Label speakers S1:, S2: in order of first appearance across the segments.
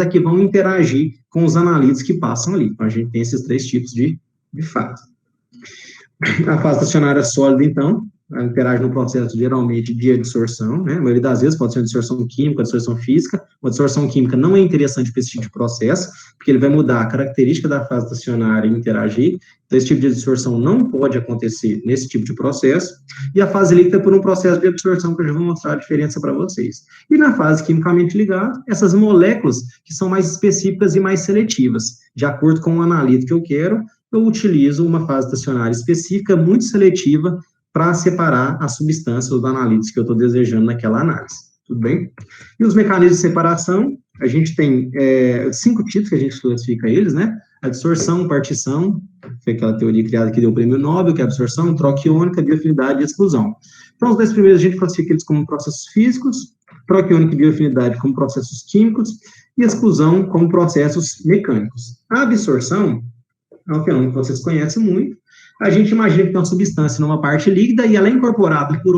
S1: aqui vão interagir com os analíticos que passam ali. Então, a gente tem esses três tipos de fase. A fase estacionária sólida, então, ela interage no processo, geralmente, de adsorção, né? A maioria das vezes pode ser uma adsorção química, adsorção física. Uma adsorção química não é interessante para esse tipo de processo, porque ele vai mudar a característica da fase estacionária e interagir. Então, esse tipo de adsorção não pode acontecer nesse tipo de processo. E a fase líquida é por um processo de absorção, que eu já vou mostrar a diferença para vocês. E na fase quimicamente ligada, essas moléculas que são mais específicas e mais seletivas. De acordo com o analito que eu quero, eu utilizo uma fase estacionária específica, muito seletiva, para separar as substâncias, os analíticos que eu estou desejando naquela análise. Tudo bem? E os mecanismos de separação, a gente tem 5 tipos que a gente classifica eles, né? Adsorção, partição, que é aquela teoria criada que deu o prêmio Nobel, que é a absorção, troca iônica, bioafinidade e exclusão. Então, os 2 primeiros a gente classifica eles como processos físicos, troca iônica e bioafinidade como processos químicos, e exclusão como processos mecânicos. A absorção é um fenômeno que vocês conhecem muito. A gente imagina que tem uma substância numa parte líquida e ela é incorporada por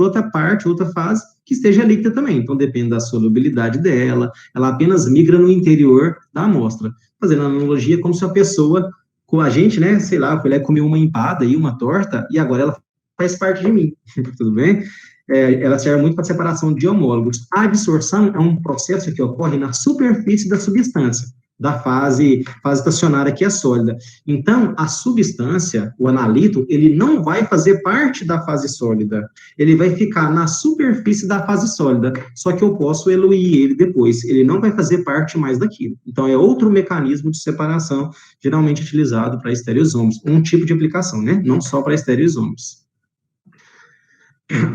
S1: outra parte, outra fase, que esteja líquida também. Então, depende da solubilidade dela, ela apenas migra no interior da amostra. Fazendo analogia, como se a pessoa, com a gente, né, sei lá, foi lá comer uma empada e uma torta, e agora ela faz parte de mim, tudo bem? Ela serve muito para separação de homólogos. A absorção é um processo que ocorre na superfície da substância, da fase estacionária, que é sólida. Então, a substância, o analito, ele não vai fazer parte da fase sólida, ele vai ficar na superfície da fase sólida, só que eu posso eluir ele depois, ele não vai fazer parte mais daquilo. Então, é outro mecanismo de separação, geralmente utilizado para estereoisomos, um tipo de aplicação, né? Não só para estereoisomos.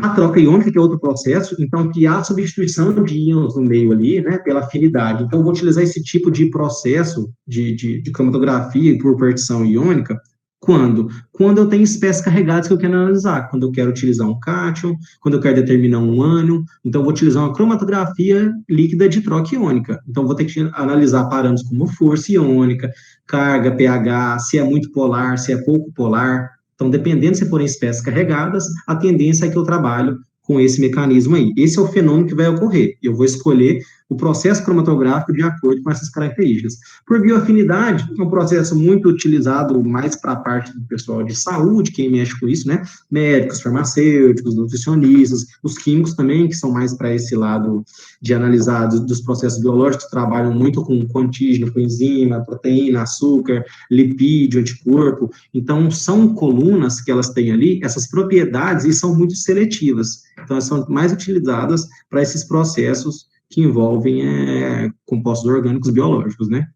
S1: A troca iônica, que é outro processo, então, que há substituição de íons no meio ali, né, pela afinidade. Então, eu vou utilizar esse tipo de processo de cromatografia por partição iônica, quando? Quando eu tenho espécies carregadas que eu quero analisar, quando eu quero utilizar um cátion, quando eu quero determinar um ânion, então, eu vou utilizar uma cromatografia líquida de troca iônica. Então, eu vou ter que analisar parâmetros como força iônica, carga, pH, se é muito polar, se é pouco polar. Então, dependendo se forem espécies carregadas, a tendência é que eu trabalho com esse mecanismo aí. Esse é o fenômeno que vai ocorrer. Eu vou escolher o processo cromatográfico de acordo com essas características. Por bioafinidade, é um processo muito utilizado mais para a parte do pessoal de saúde, quem mexe com isso, né? Médicos, farmacêuticos, nutricionistas, os químicos também, que são mais para esse lado de analisar dos processos biológicos, trabalham muito com antígeno, com enzima, proteína, açúcar, lipídio, anticorpo. Então, são colunas que elas têm ali, essas propriedades, e são muito seletivas. Então, elas são mais utilizadas para esses processos que envolvem compostos orgânicos biológicos, né?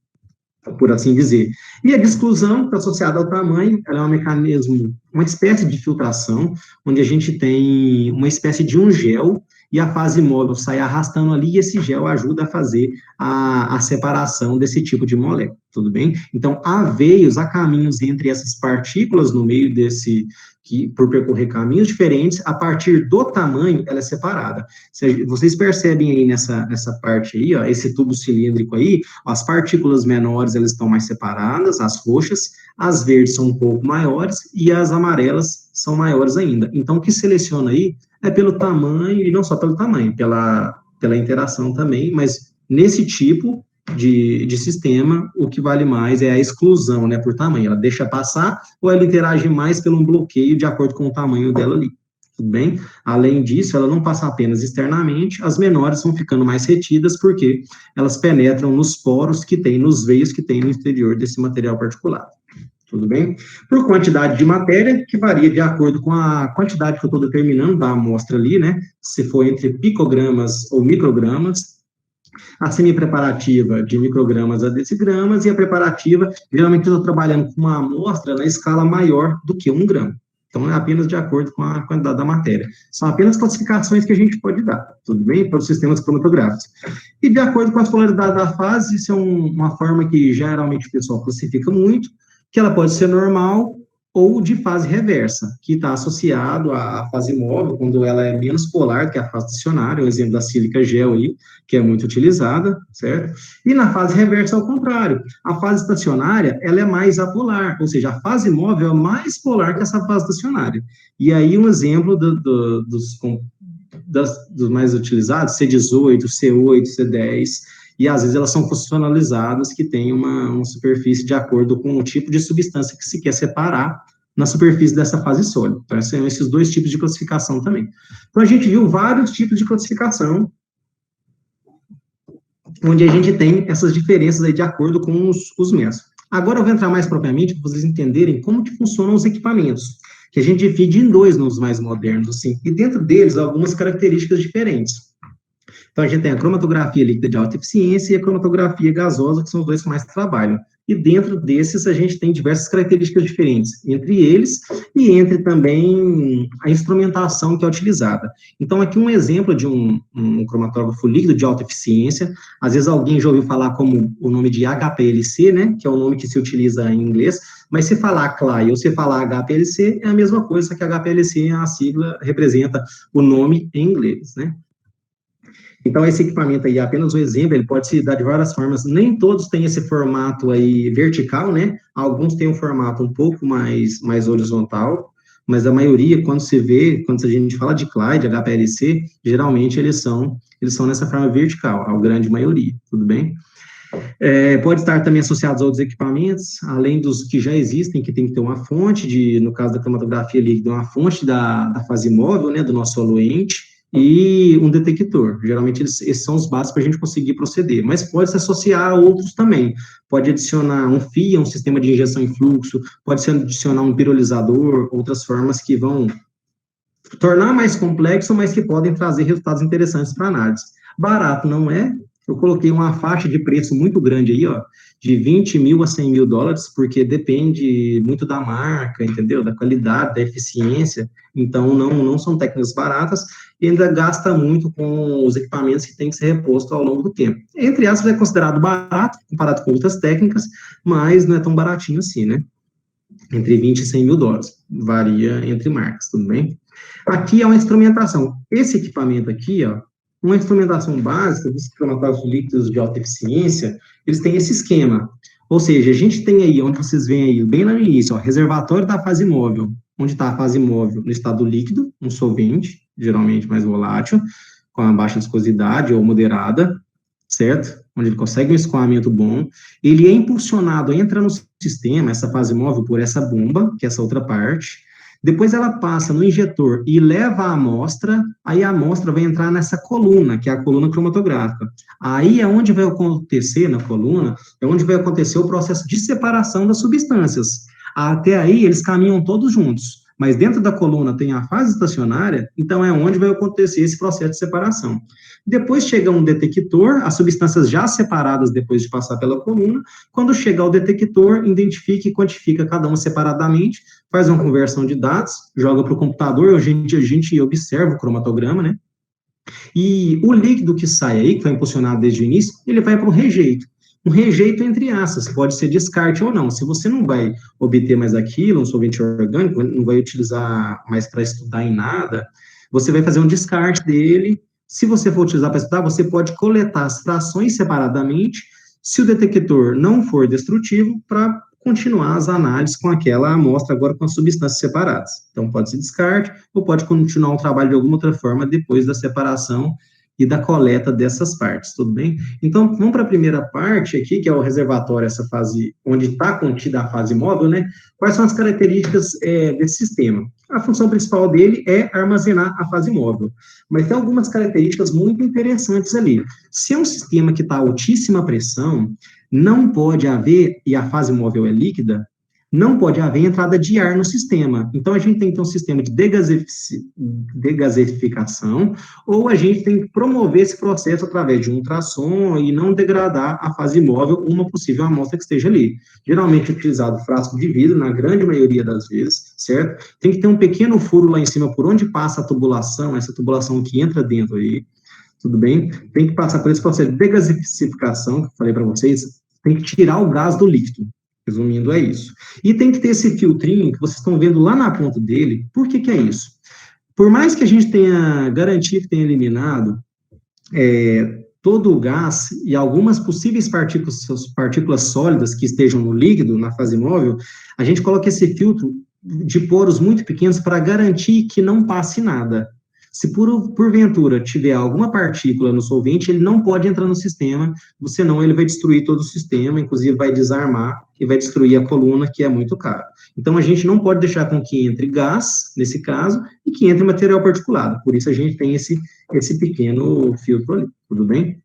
S1: Por assim dizer. E a de exclusão, está associada ao tamanho, ela é um mecanismo, uma espécie de filtração, onde a gente tem uma espécie de um gel, e a fase móvel sai arrastando ali, e esse gel ajuda a fazer a separação desse tipo de molécula, tudo bem? Então, há caminhos entre essas partículas no meio por percorrer caminhos diferentes, a partir do tamanho, ela é separada. Vocês percebem aí nessa parte aí, ó, esse tubo cilíndrico aí, as partículas menores, elas estão mais separadas, as roxas, as verdes são um pouco maiores, e as amarelas são maiores ainda. Então, o que seleciona aí é pelo tamanho, e não só pelo tamanho, pela interação também, mas nesse tipo de sistema, o que vale mais é a exclusão, né, por tamanho. Ela deixa passar ou ela interage mais pelo bloqueio de acordo com o tamanho dela ali, tudo bem? Além disso, ela não passa apenas externamente, as menores vão ficando mais retidas porque elas penetram nos poros que tem, nos veios que tem no exterior desse material particulado. Tudo bem? Por quantidade de matéria, que varia de acordo com a quantidade que eu estou determinando da amostra ali, né? Se for entre picogramas ou microgramas. A semi-preparativa de microgramas a decigramas, e a preparativa, geralmente eu estou trabalhando com uma amostra na escala maior do que 1 grama. Então, é apenas de acordo com a quantidade da matéria. São apenas classificações que a gente pode dar, tudo bem? Para os sistemas cromatográficos. E de acordo com as polaridades da fase, isso é uma forma que geralmente o pessoal classifica muito, que ela pode ser normal ou de fase reversa, que está associado à fase móvel, quando ela é menos polar que a fase estacionária, o exemplo da sílica gel aí, que é muito utilizada, certo? E na fase reversa, ao contrário, a fase estacionária, ela é mais apolar, ou seja, a fase móvel é mais polar que essa fase estacionária. E aí, um exemplo dos mais utilizados, C18, C8, C10, e às vezes elas são funcionalizadas, que tem uma superfície de acordo com o tipo de substância que se quer separar na superfície dessa fase sólida. Então, são esses dois tipos de classificação também. Então, a gente viu vários tipos de classificação, onde a gente tem essas diferenças aí de acordo com os métodos. Agora eu vou entrar mais propriamente para vocês entenderem como que funcionam os equipamentos, que a gente divide em dois nos mais modernos, assim, e dentro deles algumas características diferentes. Então a gente tem a cromatografia líquida de alta eficiência e a cromatografia gasosa, que são os dois que mais trabalham. E dentro desses a gente tem diversas características diferentes, entre eles e entre também a instrumentação que é utilizada. Então, aqui um exemplo de um cromatógrafo líquido de alta eficiência, às vezes alguém já ouviu falar como o nome de HPLC, né, que é o nome que se utiliza em inglês, mas se falar CLY ou se falar HPLC, é a mesma coisa, só que HPLC, a sigla, representa o nome em inglês, né. Então, esse equipamento aí é apenas um exemplo, ele pode se dar de várias formas, nem todos têm esse formato aí vertical, né, alguns têm um formato um pouco mais horizontal, mas a maioria, quando a gente fala de CLY, de HPLC, geralmente eles são nessa forma vertical, a grande maioria, tudo bem? Pode estar também associados a outros equipamentos, além dos que já existem, que tem que ter uma fonte, no caso da cromatografia líquida, uma fonte da fase móvel, né, do nosso soluente, e um detector. Geralmente, esses são os básicos para a gente conseguir proceder, mas pode se associar a outros também. Pode adicionar um FIA, um sistema de injeção em fluxo, pode se adicionar um pirolizador, outras formas que vão tornar mais complexo, mas que podem trazer resultados interessantes para a análise. Barato não é, eu coloquei uma faixa de preço muito grande aí, ó, de 20 mil a 100 mil dólares, porque depende muito da marca, entendeu? Da qualidade, da eficiência, então não são técnicas baratas, e ainda gasta muito com os equipamentos que tem que ser reposto ao longo do tempo. Entre aspas, é considerado barato, comparado com outras técnicas, mas não é tão baratinho assim, né? Entre 20 e 100 mil dólares, varia entre marcas, tudo bem? Aqui é uma instrumentação. Esse equipamento aqui, ó, uma instrumentação básica dos cromatógrafos líquidos de alta eficiência, eles têm esse esquema. Ou seja, a gente tem aí, onde vocês veem aí, bem lá no início, ó, reservatório da fase móvel, onde está a fase móvel no estado líquido, um solvente, geralmente mais volátil, com a baixa viscosidade ou moderada, certo? Onde ele consegue um escoamento bom. Ele é impulsionado, entra no sistema, essa fase móvel, por essa bomba, que é essa outra parte. Depois ela passa no injetor e leva a amostra, aí a amostra vai entrar nessa coluna, que é a coluna cromatográfica. Aí é onde vai acontecer, na coluna, é onde vai acontecer o processo de separação das substâncias. Até aí, eles caminham todos juntos, mas dentro da coluna tem a fase estacionária, então é onde vai acontecer esse processo de separação. Depois chega um detector, as substâncias já separadas depois de passar pela coluna. Quando chega ao detector, identifica e quantifica cada uma separadamente, faz uma conversão de dados, joga para o computador, a gente observa o cromatograma, né? E o líquido que sai aí, que foi impulsionado desde o início, ele vai para o rejeito. Um rejeito entre aspas, pode ser descarte ou não. Se você não vai obter mais aquilo, um solvente orgânico, não vai utilizar mais para estudar em nada, você vai fazer um descarte dele. Se você for utilizar para estudar, você pode coletar as frações separadamente, se o detector não for destrutivo, para continuar as análises com aquela amostra, agora com as substâncias separadas. Então, pode ser descarte, ou pode continuar o trabalho de alguma outra forma depois da separação e da coleta dessas partes, tudo bem? Então, vamos para a primeira parte aqui, que é o reservatório, essa fase, onde está contida a fase móvel, né? Quais são as características desse sistema? A função principal dele é armazenar a fase móvel, mas tem algumas características muito interessantes ali. Se é um sistema que está a altíssima pressão, não pode haver, e a fase móvel é líquida, não pode haver entrada de ar no sistema. Então, a gente tem que ter um sistema de degasificação, ou a gente tem que promover esse processo através de um ultrassom e não degradar a fase móvel, uma possível amostra que esteja ali. Geralmente, utilizado frasco de vidro, na grande maioria das vezes, certo? Tem que ter um pequeno furo lá em cima, por onde passa a tubulação, essa tubulação que entra dentro aí, tudo bem? Tem que passar por esse processo de degasificação, que eu falei para vocês, tem que tirar o gás do líquido. Resumindo, é isso. E tem que ter esse filtrinho que vocês estão vendo lá na ponta dele. Por que que é isso? Por mais que a gente tenha garantido que tenha eliminado todo o gás e algumas possíveis partículas sólidas que estejam no líquido, na fase móvel, a gente coloca esse filtro de poros muito pequenos para garantir que não passe nada. Se porventura tiver alguma partícula no solvente, ele não pode entrar no sistema, senão ele vai destruir todo o sistema, inclusive vai desarmar e vai destruir a coluna, que é muito caro. Então, a gente não pode deixar com que entre gás, nesse caso, e que entre material particulado. Por isso, a gente tem esse pequeno filtro ali, tudo bem?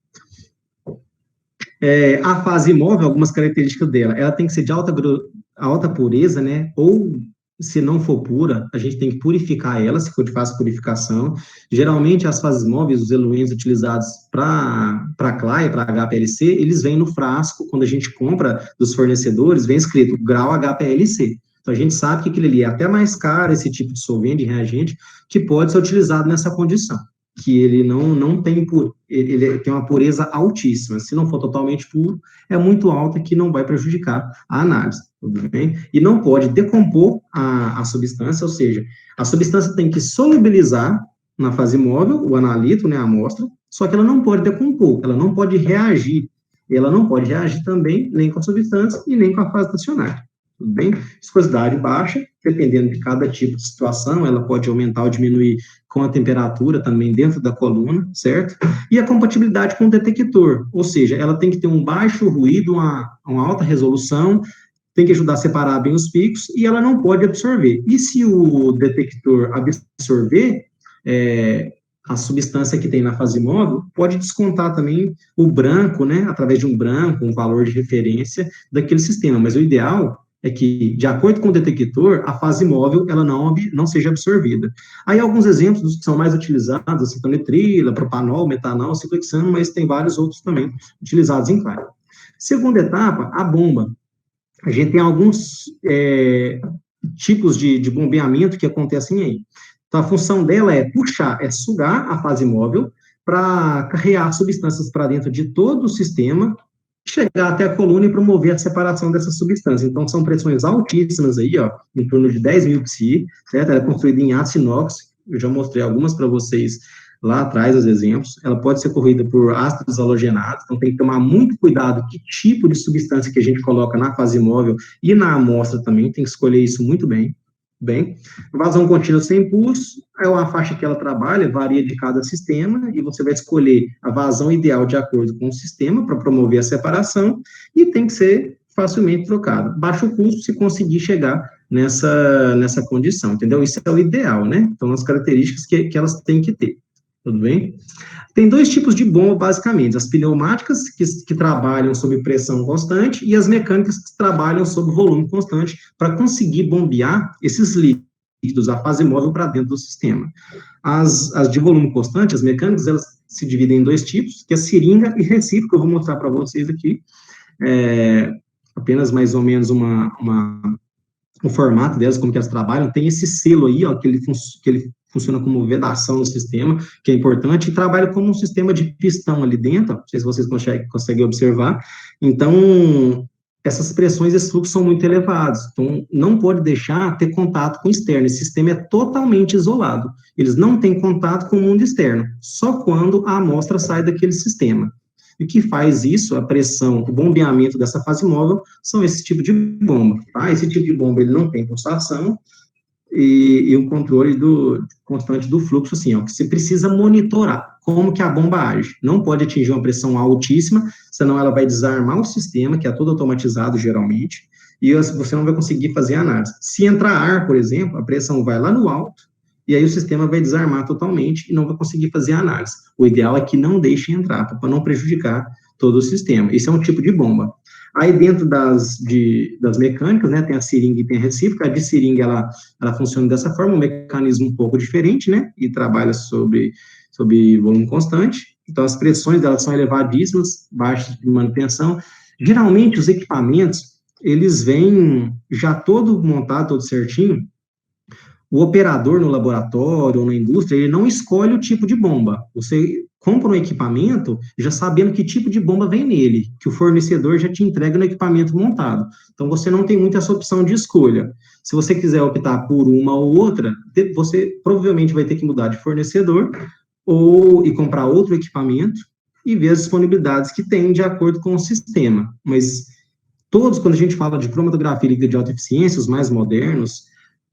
S1: A fase imóvel, algumas características dela, ela tem que ser de alta pureza, né, ou se não for pura, a gente tem que purificar ela, se for de fácil purificação. Geralmente, as fases móveis, os eluentes utilizados para CLAI, para HPLC, eles vêm no frasco, quando a gente compra dos fornecedores, vem escrito grau HPLC. Então, a gente sabe que aquilo ali é até mais caro, esse tipo de solvente, de reagente, que pode ser utilizado nessa condição, que ele não tem, ele tem uma pureza altíssima. Se não for totalmente puro, é muito alta, que não vai prejudicar a análise, tudo bem? E não pode decompor a substância, ou seja, a substância tem que solubilizar na fase móvel, o analito, né, a amostra, só que ela não pode decompor, ela não pode reagir, ela não pode reagir também nem com a substância e nem com a fase estacionária. Tudo bem? Viscosidade baixa, dependendo de cada tipo de situação, ela pode aumentar ou diminuir com a temperatura também dentro da coluna, certo? E a compatibilidade com o detector, ou seja, ela tem que ter um baixo ruído, uma alta resolução, tem que ajudar a separar bem os picos, e ela não pode absorver. E se o detector absorver a substância que tem na fase móvel, pode descontar também o branco, né, através de um branco, um valor de referência daquele sistema, mas o ideal é que, de acordo com o detector, a fase móvel, ela não seja absorvida. Aí, alguns exemplos que são mais utilizados, cetonitrila, propanol, metanol, ciclohexano, mas tem vários outros também utilizados em CLAI. Segunda etapa, a bomba. A gente tem alguns tipos de bombeamento que acontecem aí. Então, a função dela é puxar, é sugar a fase móvel para carregar substâncias para dentro de todo o sistema, chegar até a coluna e promover a separação dessas substâncias. Então, são pressões altíssimas aí, ó, em torno de 10.000 psi, certo? Ela é construída em aço inox, eu já mostrei algumas para vocês lá atrás, os exemplos. Ela pode ser corroída por ácidos halogenados, então tem que tomar muito cuidado que tipo de substância que a gente coloca na fase móvel e na amostra também, tem que escolher isso muito bem. Vazão contínua sem pulso, é uma faixa que ela trabalha, varia de cada sistema, e você vai escolher a vazão ideal de acordo com o sistema para promover a separação, e tem que ser facilmente trocado. Baixo custo se conseguir chegar nessa condição, entendeu? Isso é o ideal, né? Então, as características que elas têm que ter, tudo bem? Tem dois tipos de bomba, basicamente, as pneumáticas, que trabalham sob pressão constante, e as mecânicas, que trabalham sob volume constante, para conseguir bombear esses líquidos, a fase móvel, para dentro do sistema. As de volume constante, as mecânicas, elas se dividem em dois tipos, que é seringa e recife, que eu vou mostrar para vocês aqui, apenas mais ou menos o formato delas, como que elas trabalham. Tem esse selo aí, ó, que ele funciona como vedação no sistema, que é importante, e trabalha como um sistema de pistão ali dentro, ó, não sei se vocês conseguem observar. Então, essas pressões, esses fluxos são muito elevados, então não pode deixar ter contato com o externo, esse sistema é totalmente isolado, eles não têm contato com o mundo externo, só quando a amostra sai daquele sistema. E o que faz isso, a pressão, o bombeamento dessa fase móvel, são esse tipo de bomba, tá? Esse tipo de bomba, ele não tem pulsação, e um controle constante do fluxo, assim, ó, que você precisa monitorar como que a bomba age. Não pode atingir uma pressão altíssima, senão ela vai desarmar o sistema, que é todo automatizado, geralmente, e você não vai conseguir fazer análise. Se entrar ar, por exemplo, a pressão vai lá no alto, e aí o sistema vai desarmar totalmente e não vai conseguir fazer análise. O ideal é que não deixe entrar, para não prejudicar todo o sistema. Esse é um tipo de bomba. Aí, dentro das mecânicas, né, tem a seringa e tem a recíproca. A de seringa, ela funciona dessa forma, um mecanismo um pouco diferente, né, e trabalha sobre volume constante. Então, as pressões delas são elevadíssimas, baixas de manutenção. Geralmente, os equipamentos, eles vêm já todo montado, todo certinho. O operador no laboratório ou na indústria, ele não escolhe o tipo de bomba. Você compra um equipamento já sabendo que tipo de bomba vem nele, que o fornecedor já te entrega no equipamento montado. Então, você não tem muita essa opção de escolha. Se você quiser optar por uma ou outra, você provavelmente vai ter que mudar de fornecedor e comprar outro equipamento e ver as disponibilidades que tem de acordo com o sistema. Mas todos, quando a gente fala de cromatografia líquida de alta eficiência, os mais modernos,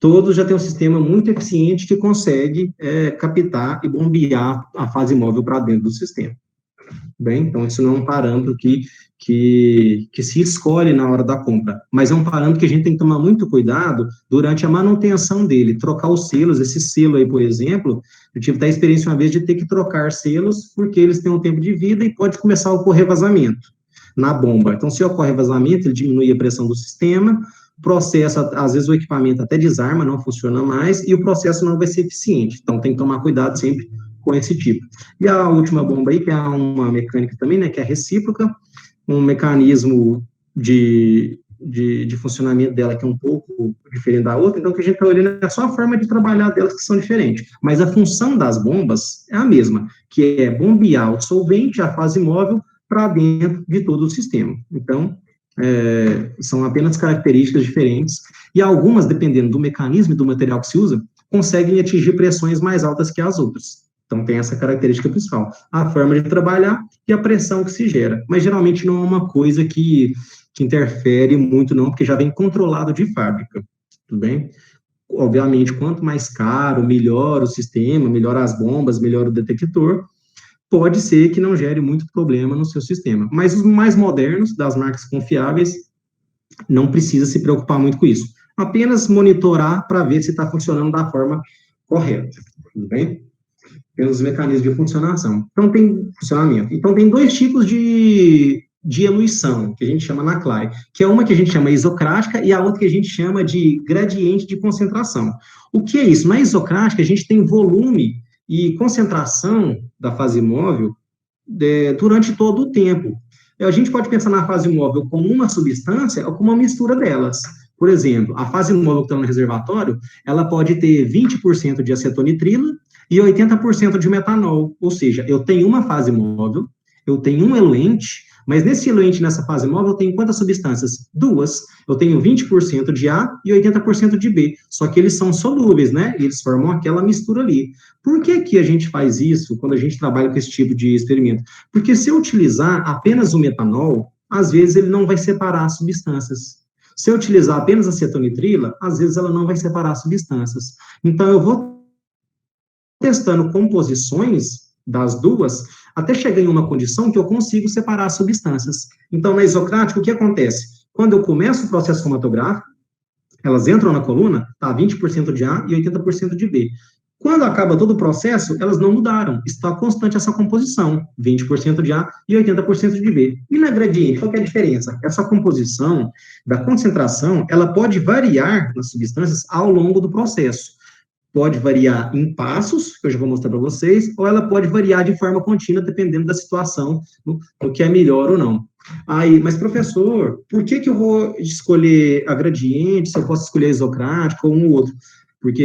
S1: todos já têm um sistema muito eficiente que consegue captar e bombear a fase móvel para dentro do sistema. Bem, então isso não é um parâmetro que se escolhe na hora da compra, mas é um parâmetro que a gente tem que tomar muito cuidado durante a manutenção dele, trocar os selos, esse selo aí, por exemplo, eu tive até a experiência uma vez de ter que trocar selos, porque eles têm um tempo de vida e pode começar a ocorrer vazamento na bomba. Então, se ocorre vazamento, ele diminui a pressão do sistema, processo, às vezes o equipamento até desarma, não funciona mais, e o processo não vai ser eficiente. Então, tem que tomar cuidado sempre com esse tipo. E a última bomba aí, que é uma mecânica também, né, que é recíproca, um mecanismo de funcionamento dela que é um pouco diferente da outra, então o que a gente está olhando é só a forma de trabalhar delas que são diferentes, mas a função das bombas é a mesma, que é bombear o solvente, a fase móvel, para dentro de todo o sistema. Então, são apenas características diferentes, e algumas, dependendo do mecanismo e do material que se usa, conseguem atingir pressões mais altas que as outras. Então, tem essa característica principal, a forma de trabalhar e a pressão que se gera. Mas, geralmente, não é uma coisa que interfere muito, não, porque já vem controlado de fábrica, tudo bem? Obviamente, quanto mais caro, melhor o sistema, melhor as bombas, melhor o detector, pode ser que não gere muito problema no seu sistema. Mas os mais modernos, das marcas confiáveis, não precisa se preocupar muito com isso. Apenas monitorar para ver se está funcionando da forma correta, tudo bem? Pelos mecanismos de funcionamento. Então, tem dois tipos de eluição, que a gente chama na CLAI, que é uma que a gente chama isocrática e a outra que a gente chama de gradiente de concentração. O que é isso? Na isocrática, a gente tem volume e concentração da fase móvel durante todo o tempo. A gente pode pensar na fase móvel como uma substância ou como uma mistura delas. Por exemplo, a fase móvel que está no reservatório, ela pode ter 20% de acetonitrila e 80% de metanol. Ou seja, eu tenho uma fase móvel, eu tenho um eluente, mas nesse eluente, nessa fase móvel, eu tenho quantas substâncias? Duas. Eu tenho 20% de A e 80% de B. Só que eles são solúveis, né? E eles formam aquela mistura ali. Por que que a gente faz isso quando a gente trabalha com esse tipo de experimento? Porque se eu utilizar apenas o metanol, às vezes ele não vai separar as substâncias. Se eu utilizar apenas a acetonitrila, às vezes ela não vai separar as substâncias. Então, eu vou testando composições das duas, até chegar em uma condição que eu consigo separar as substâncias. Então, na isocrática, o que acontece? Quando eu começo o processo cromatográfico, elas entram na coluna, tá 20% de A e 80% de B. Quando acaba todo o processo, elas não mudaram, está constante essa composição, 20% de A e 80% de B. E na gradiente, qual que é a diferença? Essa composição da concentração, ela pode variar nas substâncias ao longo do processo. Pode variar em passos, que eu já vou mostrar para vocês, ou ela pode variar de forma contínua, dependendo da situação, do que é melhor ou não. Aí, mas professor, por que eu vou escolher a gradiente, se eu posso escolher a isocrática ou um ou outro? Porque,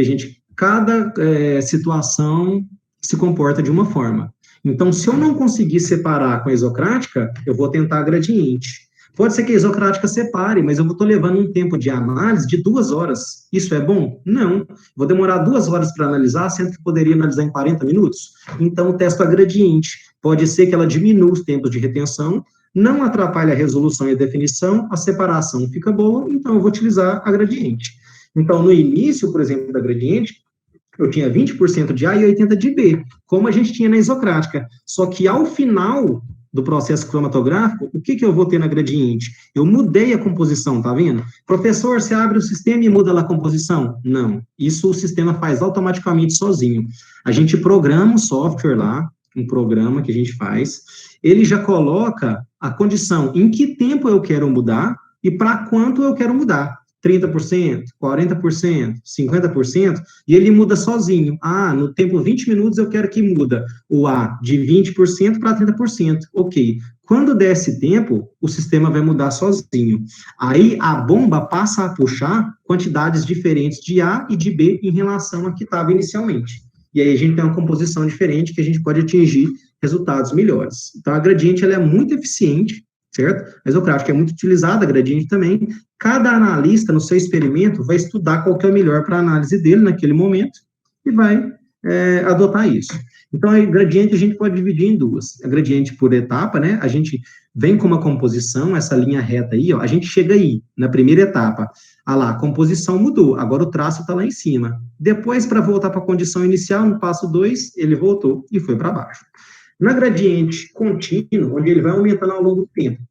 S1: cada situação se comporta de uma forma. Então, se eu não conseguir separar com a isocrática, eu vou tentar a gradiente. Pode ser que a isocrática separe, mas eu estou levando um tempo de análise de 2 horas. Isso é bom? Não. Vou demorar 2 horas para analisar, sendo que poderia analisar em 40 minutos. Então, testo a gradiente. Pode ser que ela diminua os tempos de retenção, não atrapalhe a resolução e a definição, a separação fica boa, então eu vou utilizar a gradiente. Então, no início, por exemplo, da gradiente, eu tinha 20% de A e 80% de B, como a gente tinha na isocrática. Só que ao final do processo cromatográfico, o que eu vou ter na gradiente? Eu mudei a composição, tá vendo? Professor, você abre o sistema e muda lá a composição? Não, isso o sistema faz automaticamente sozinho. A gente programa um software lá, um programa que a gente faz, ele já coloca a condição em que tempo eu quero mudar e para quanto eu quero mudar. 30%, 40%, 50%, e ele muda sozinho. Ah, no tempo 20 minutos eu quero que muda o A de 20% para 30%. Ok. Quando der esse tempo, o sistema vai mudar sozinho. Aí a bomba passa a puxar quantidades diferentes de A e de B em relação a que estava inicialmente. E aí a gente tem uma composição diferente que a gente pode atingir resultados melhores. Então a gradiente ela é muito eficiente, certo? Mas eu acho que é muito utilizada a gradiente também. Cada analista, no seu experimento, vai estudar qual que é o melhor para a análise dele naquele momento e vai adotar isso. Então, a gradiente a gente pode dividir em duas. A gradiente por etapa, né? A gente vem com uma composição, essa linha reta aí, ó, a gente chega aí, na primeira etapa. Ah lá, a composição mudou, agora o traço está lá em cima. Depois, para voltar para a condição inicial, no passo 2, ele voltou e foi para baixo. Na gradiente contínuo, onde ele vai aumentando ao longo do tempo,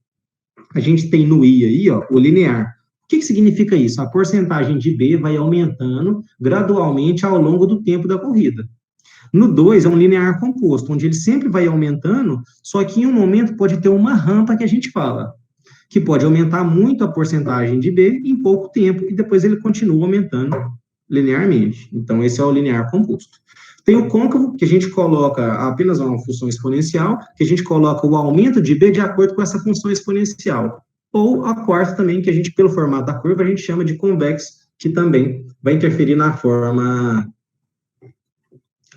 S1: a gente tem no I aí, ó, o linear. O que significa isso? A porcentagem de B vai aumentando gradualmente ao longo do tempo da corrida. No 2, é um linear composto, onde ele sempre vai aumentando, só que em um momento pode ter uma rampa que a gente fala, que pode aumentar muito a porcentagem de B em pouco tempo, e depois ele continua aumentando linearmente. Então, esse é o linear composto. Tem o côncavo, que a gente coloca apenas uma função exponencial, que a gente coloca o aumento de B de acordo com essa função exponencial. Ou a quarta também, que a gente, pelo formato da curva, a gente chama de convexo, que também vai interferir na forma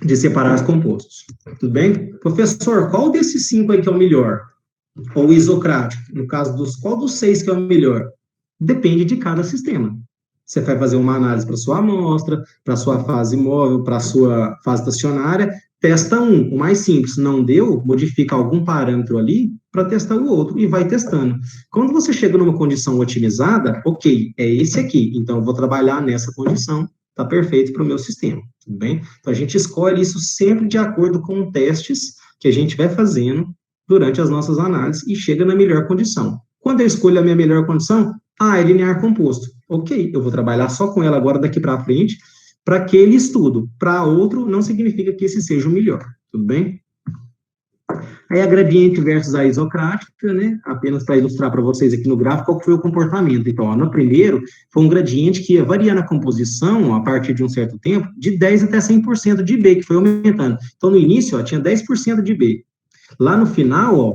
S1: de separar os compostos. Tudo bem? Professor, qual desses 5 aí que é o melhor? Ou isocrático? No caso qual dos 6 que é o melhor? Depende de cada sistema. Você vai fazer uma análise para sua amostra, para sua fase móvel, para sua fase estacionária, testa o mais simples. Não deu, modifica algum parâmetro ali para testar o outro e vai testando. Quando você chega numa condição otimizada, ok, é esse aqui, então eu vou trabalhar nessa condição, está perfeito para o meu sistema, tudo bem? Então a gente escolhe isso sempre de acordo com testes que a gente vai fazendo durante as nossas análises e chega na melhor condição. Quando eu escolho a minha melhor condição, é linear composto. Ok, eu vou trabalhar só com ela agora daqui para frente, para aquele estudo. Para outro, não significa que esse seja o melhor, tudo bem? Aí a gradiente versus a isocrática, né? Apenas para ilustrar para vocês aqui no gráfico qual foi o comportamento. Então, ó, no primeiro, foi um gradiente que ia variando a composição, a partir de um certo tempo, de 10 até 100% de B, que foi aumentando. Então, no início, ó, tinha 10% de B. Lá no final, ó,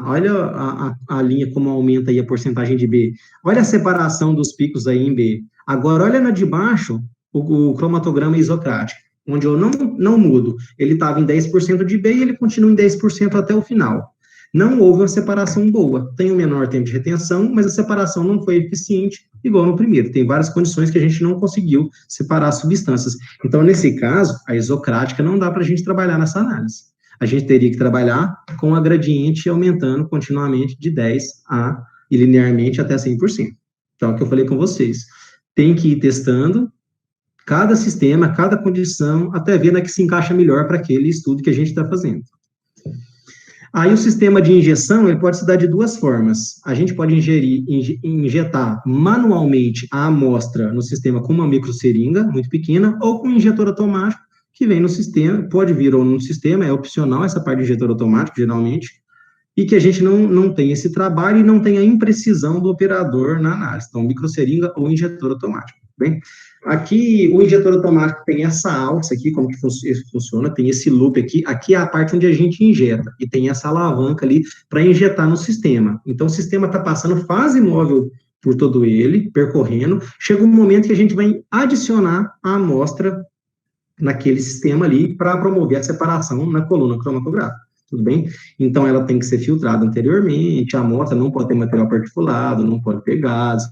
S1: olha a linha como aumenta aí a porcentagem de B. Olha a separação dos picos aí em B. Agora, olha na de baixo, o cromatograma isocrático, onde eu não mudo. Ele estava em 10% de B e ele continua em 10% até o final. Não houve uma separação boa. Tem um menor tempo de retenção, mas a separação não foi eficiente, igual no primeiro. Tem várias condições que a gente não conseguiu separar as substâncias. Então, nesse caso, a isocrática não dá para a gente trabalhar nessa análise. A gente teria que trabalhar com a gradiente aumentando continuamente de 10 e linearmente até 100%. Então, é o que eu falei com vocês. Tem que ir testando cada sistema, cada condição, até ver na que se encaixa melhor para aquele estudo que a gente está fazendo. Aí o sistema de injeção, ele pode se dar de duas formas. A gente pode injetar manualmente a amostra no sistema com uma microseringa muito pequena, ou com um injetor automático, que vem no sistema, pode vir ou no sistema, é opcional essa parte de injetor automático, geralmente, e que a gente não tem esse trabalho e não tem a imprecisão do operador na análise. Então, microseringa ou injetor automático, bem? Aqui, o injetor automático tem essa alça aqui, como que funciona, tem esse loop aqui é a parte onde a gente injeta, e tem essa alavanca ali para injetar no sistema. Então, o sistema está passando fase móvel por todo ele, percorrendo, chega um momento que a gente vai adicionar a amostra naquele sistema ali para promover a separação na coluna cromatográfica, tudo bem? Então, ela tem que ser filtrada anteriormente, a amostra não pode ter material particulado, não pode ter gases,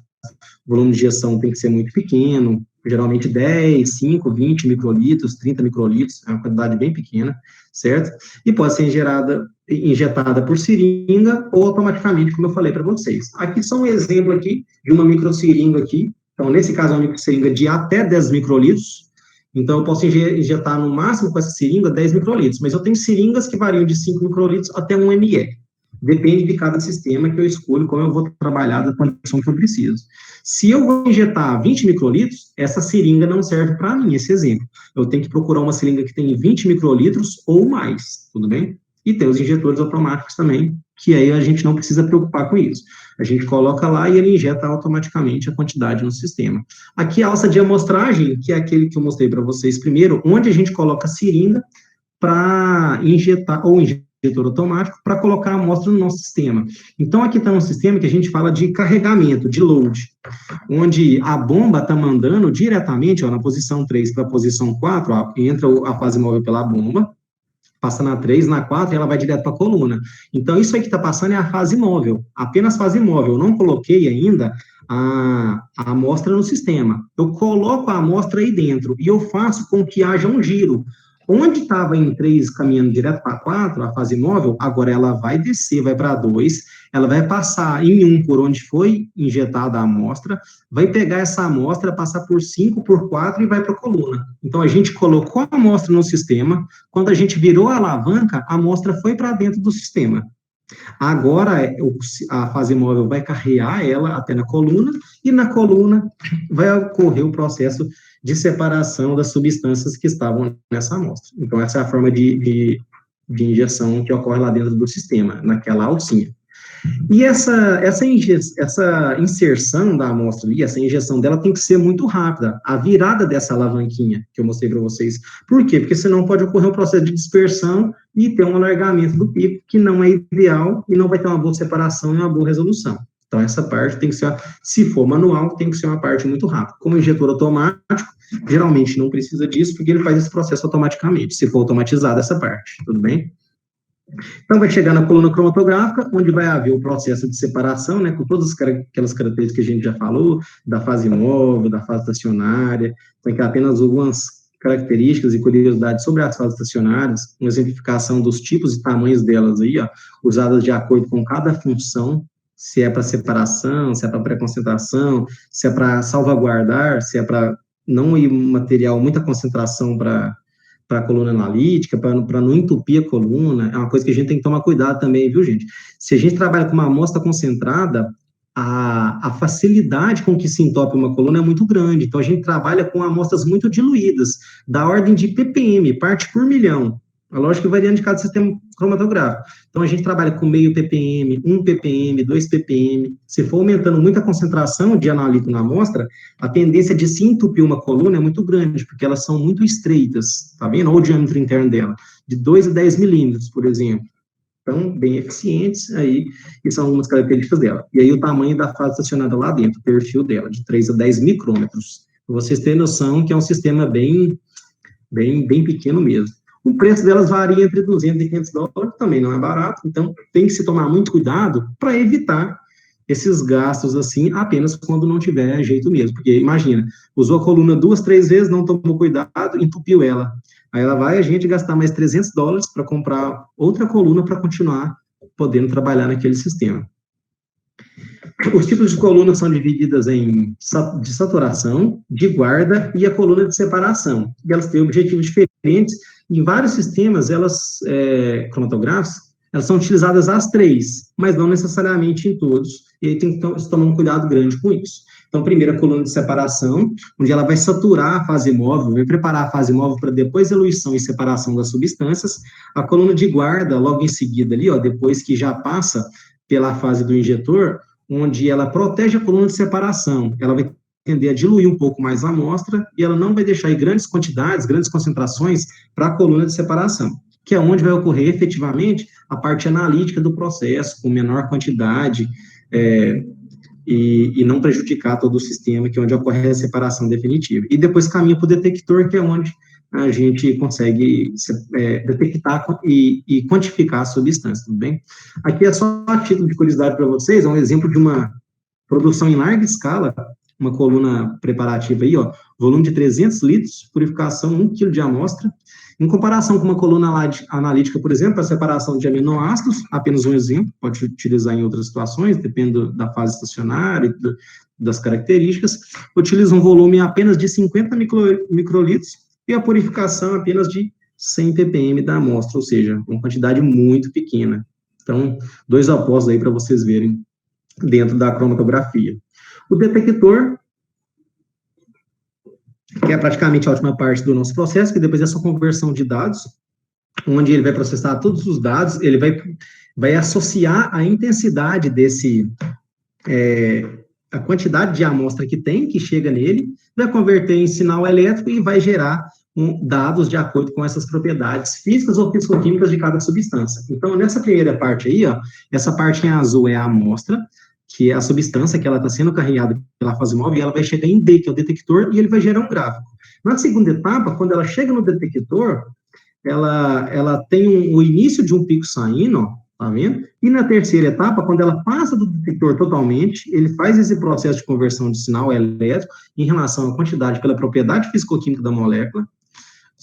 S1: o volume de injeção tem que ser muito pequeno, geralmente 10, 5, 20 microlitros, 30 microlitros, é uma quantidade bem pequena, certo? E pode ser injetada por seringa ou automaticamente, como eu falei para vocês. Aqui só um exemplo aqui de uma microseringa aqui, então, nesse caso, é uma microseringa de até 10 microlitros. Então, eu posso injetar no máximo com essa seringa 10 microlitros, mas eu tenho seringas que variam de 5 microlitros até 1 ml. Depende de cada sistema que eu escolho, como eu vou trabalhar da condição que eu preciso. Se eu vou injetar 20 microlitros, essa seringa não serve para mim, esse exemplo. Eu tenho que procurar uma seringa que tenha 20 microlitros ou mais, tudo bem? E tem os injetores automáticos também, que aí a gente não precisa preocupar com isso. A gente coloca lá e ele injeta automaticamente a quantidade no sistema. Aqui a alça de amostragem, que é aquele que eu mostrei para vocês primeiro, onde a gente coloca a seringa para injetar, ou injetor automático, para colocar a amostra no nosso sistema. Então, aqui está um sistema que a gente fala de carregamento, de load, onde a bomba está mandando diretamente, ó, na posição 3 para a posição 4, ó, entra a fase móvel pela bomba, passa na 3, na 4, e ela vai direto para a coluna. Então, isso aí que está passando é a fase móvel, apenas fase móvel. Eu não coloquei ainda a amostra no sistema. Eu coloco a amostra aí dentro, e eu faço com que haja um giro. Onde estava em 3 caminhando direto para 4, a fase móvel, agora ela vai descer, vai para 2, ela vai passar em 1 por onde foi injetada a amostra, vai pegar essa amostra, passar por 5, por 4 e vai para a coluna. Então, a gente colocou a amostra no sistema, quando a gente virou a alavanca, a amostra foi para dentro do sistema. Agora, a fase móvel vai carregar ela até na coluna, e na coluna vai ocorrer o processo de separação das substâncias que estavam nessa amostra. Então, essa é a forma de injeção que ocorre lá dentro do sistema, naquela alcinha. E essa inserção da amostra ali, essa injeção dela tem que ser muito rápida, a virada dessa alavanquinha que eu mostrei para vocês. Por quê? Porque senão pode ocorrer um processo de dispersão e ter um alargamento do pico, que não é ideal e não vai ter uma boa separação e uma boa resolução. Então, essa parte tem que ser, se for manual, tem que ser uma parte muito rápida. Como injetor automático, geralmente não precisa disso, porque ele faz esse processo automaticamente, se for automatizada essa parte, tudo bem? Então, vai chegar na coluna cromatográfica, onde vai haver o processo de separação, né, com todas aquelas características que a gente já falou, da fase móvel, da fase estacionária, então, aqui apenas algumas características e curiosidades sobre as fases estacionárias, uma exemplificação dos tipos e tamanhos delas aí, ó, usadas de acordo com cada função, se é para separação, se é para pré-concentração, se é para salvaguardar, se é para não ir material, muita concentração para a coluna analítica, para não entupir a coluna, é uma coisa que a gente tem que tomar cuidado também, viu, gente? Se a gente trabalha com uma amostra concentrada, a facilidade com que se entope uma coluna é muito grande, então a gente trabalha com amostras muito diluídas, da ordem de ppm, parte por milhão, a lógica variando de cada sistema cromatográfico. Então, a gente trabalha com meio ppm, 1 ppm, 2 ppm. Se for aumentando muito a concentração de analito na amostra, a tendência de se entupir uma coluna é muito grande, porque elas são muito estreitas, tá vendo? Olha o diâmetro interno dela, de 2 a 10 milímetros, por exemplo. Então, bem eficientes aí, e são algumas características dela. E aí, o tamanho da fase estacionada lá dentro, o perfil dela, de 3 a 10 micrômetros. Para vocês terem noção que é um sistema bem pequeno mesmo. O preço delas varia entre 200 e 500 dólares, também não é barato, então tem que se tomar muito cuidado para evitar esses gastos assim, apenas quando não tiver jeito mesmo, porque imagina, usou a coluna 2, 3 vezes, não tomou cuidado, entupiu ela, aí ela vai a gente gastar mais 300 dólares para comprar outra coluna para continuar podendo trabalhar naquele sistema. Os tipos de colunas são divididas em de saturação, de guarda e a coluna de separação. E elas têm objetivos diferentes. Em vários sistemas, cromatográficos, elas são utilizadas as 3, mas não necessariamente em todos. E aí tem que tomar um cuidado grande com isso. Então, primeiro, a coluna de separação, onde ela vai saturar a fase móvel, vai preparar a fase móvel para depois eluição e separação das substâncias. A coluna de guarda, logo em seguida ali, ó, depois que já passa pela fase do injetor, onde ela protege a coluna de separação, ela vai tender a diluir um pouco mais a amostra e ela não vai deixar aí grandes quantidades, grandes concentrações para a coluna de separação, que é onde vai ocorrer efetivamente a parte analítica do processo, com menor quantidade, e não prejudicar todo o sistema, que é onde ocorre a separação definitiva. E depois caminha para o detector, que é onde a gente consegue detectar e quantificar a substância, tudo bem? Aqui é só a título de curiosidade para vocês, é um exemplo de uma produção em larga escala, uma coluna preparativa aí, ó, volume de 300 litros, purificação 1 kg de amostra, em comparação com uma coluna analítica, por exemplo, a separação de aminoácidos, apenas um exemplo, pode utilizar em outras situações, depende da fase estacionária, das características, utiliza um volume apenas de 50 microlitros, e a purificação apenas de 100 ppm da amostra, ou seja, uma quantidade muito pequena. Então, 2 opostos aí para vocês verem dentro da cromatografia. O detector, que é praticamente a última parte do nosso processo, que depois é só conversão de dados, onde ele vai processar todos os dados, ele vai associar a intensidade a quantidade de amostra que tem, que chega nele, vai converter em sinal elétrico e vai gerar dados de acordo com essas propriedades físicas ou físico-químicas de cada substância. Então, nessa primeira parte aí, ó, essa parte em azul é a amostra, que é a substância que ela está sendo carregada pela fase móvel, e ela vai chegar em D, que é o detector, e ele vai gerar um gráfico. Na segunda etapa, quando ela chega no detector, ela tem o início de um pico saindo, ó, tá vendo? E na terceira etapa, quando ela passa do detector totalmente, ele faz esse processo de conversão de sinal elétrico em relação à quantidade pela propriedade físico-química da molécula,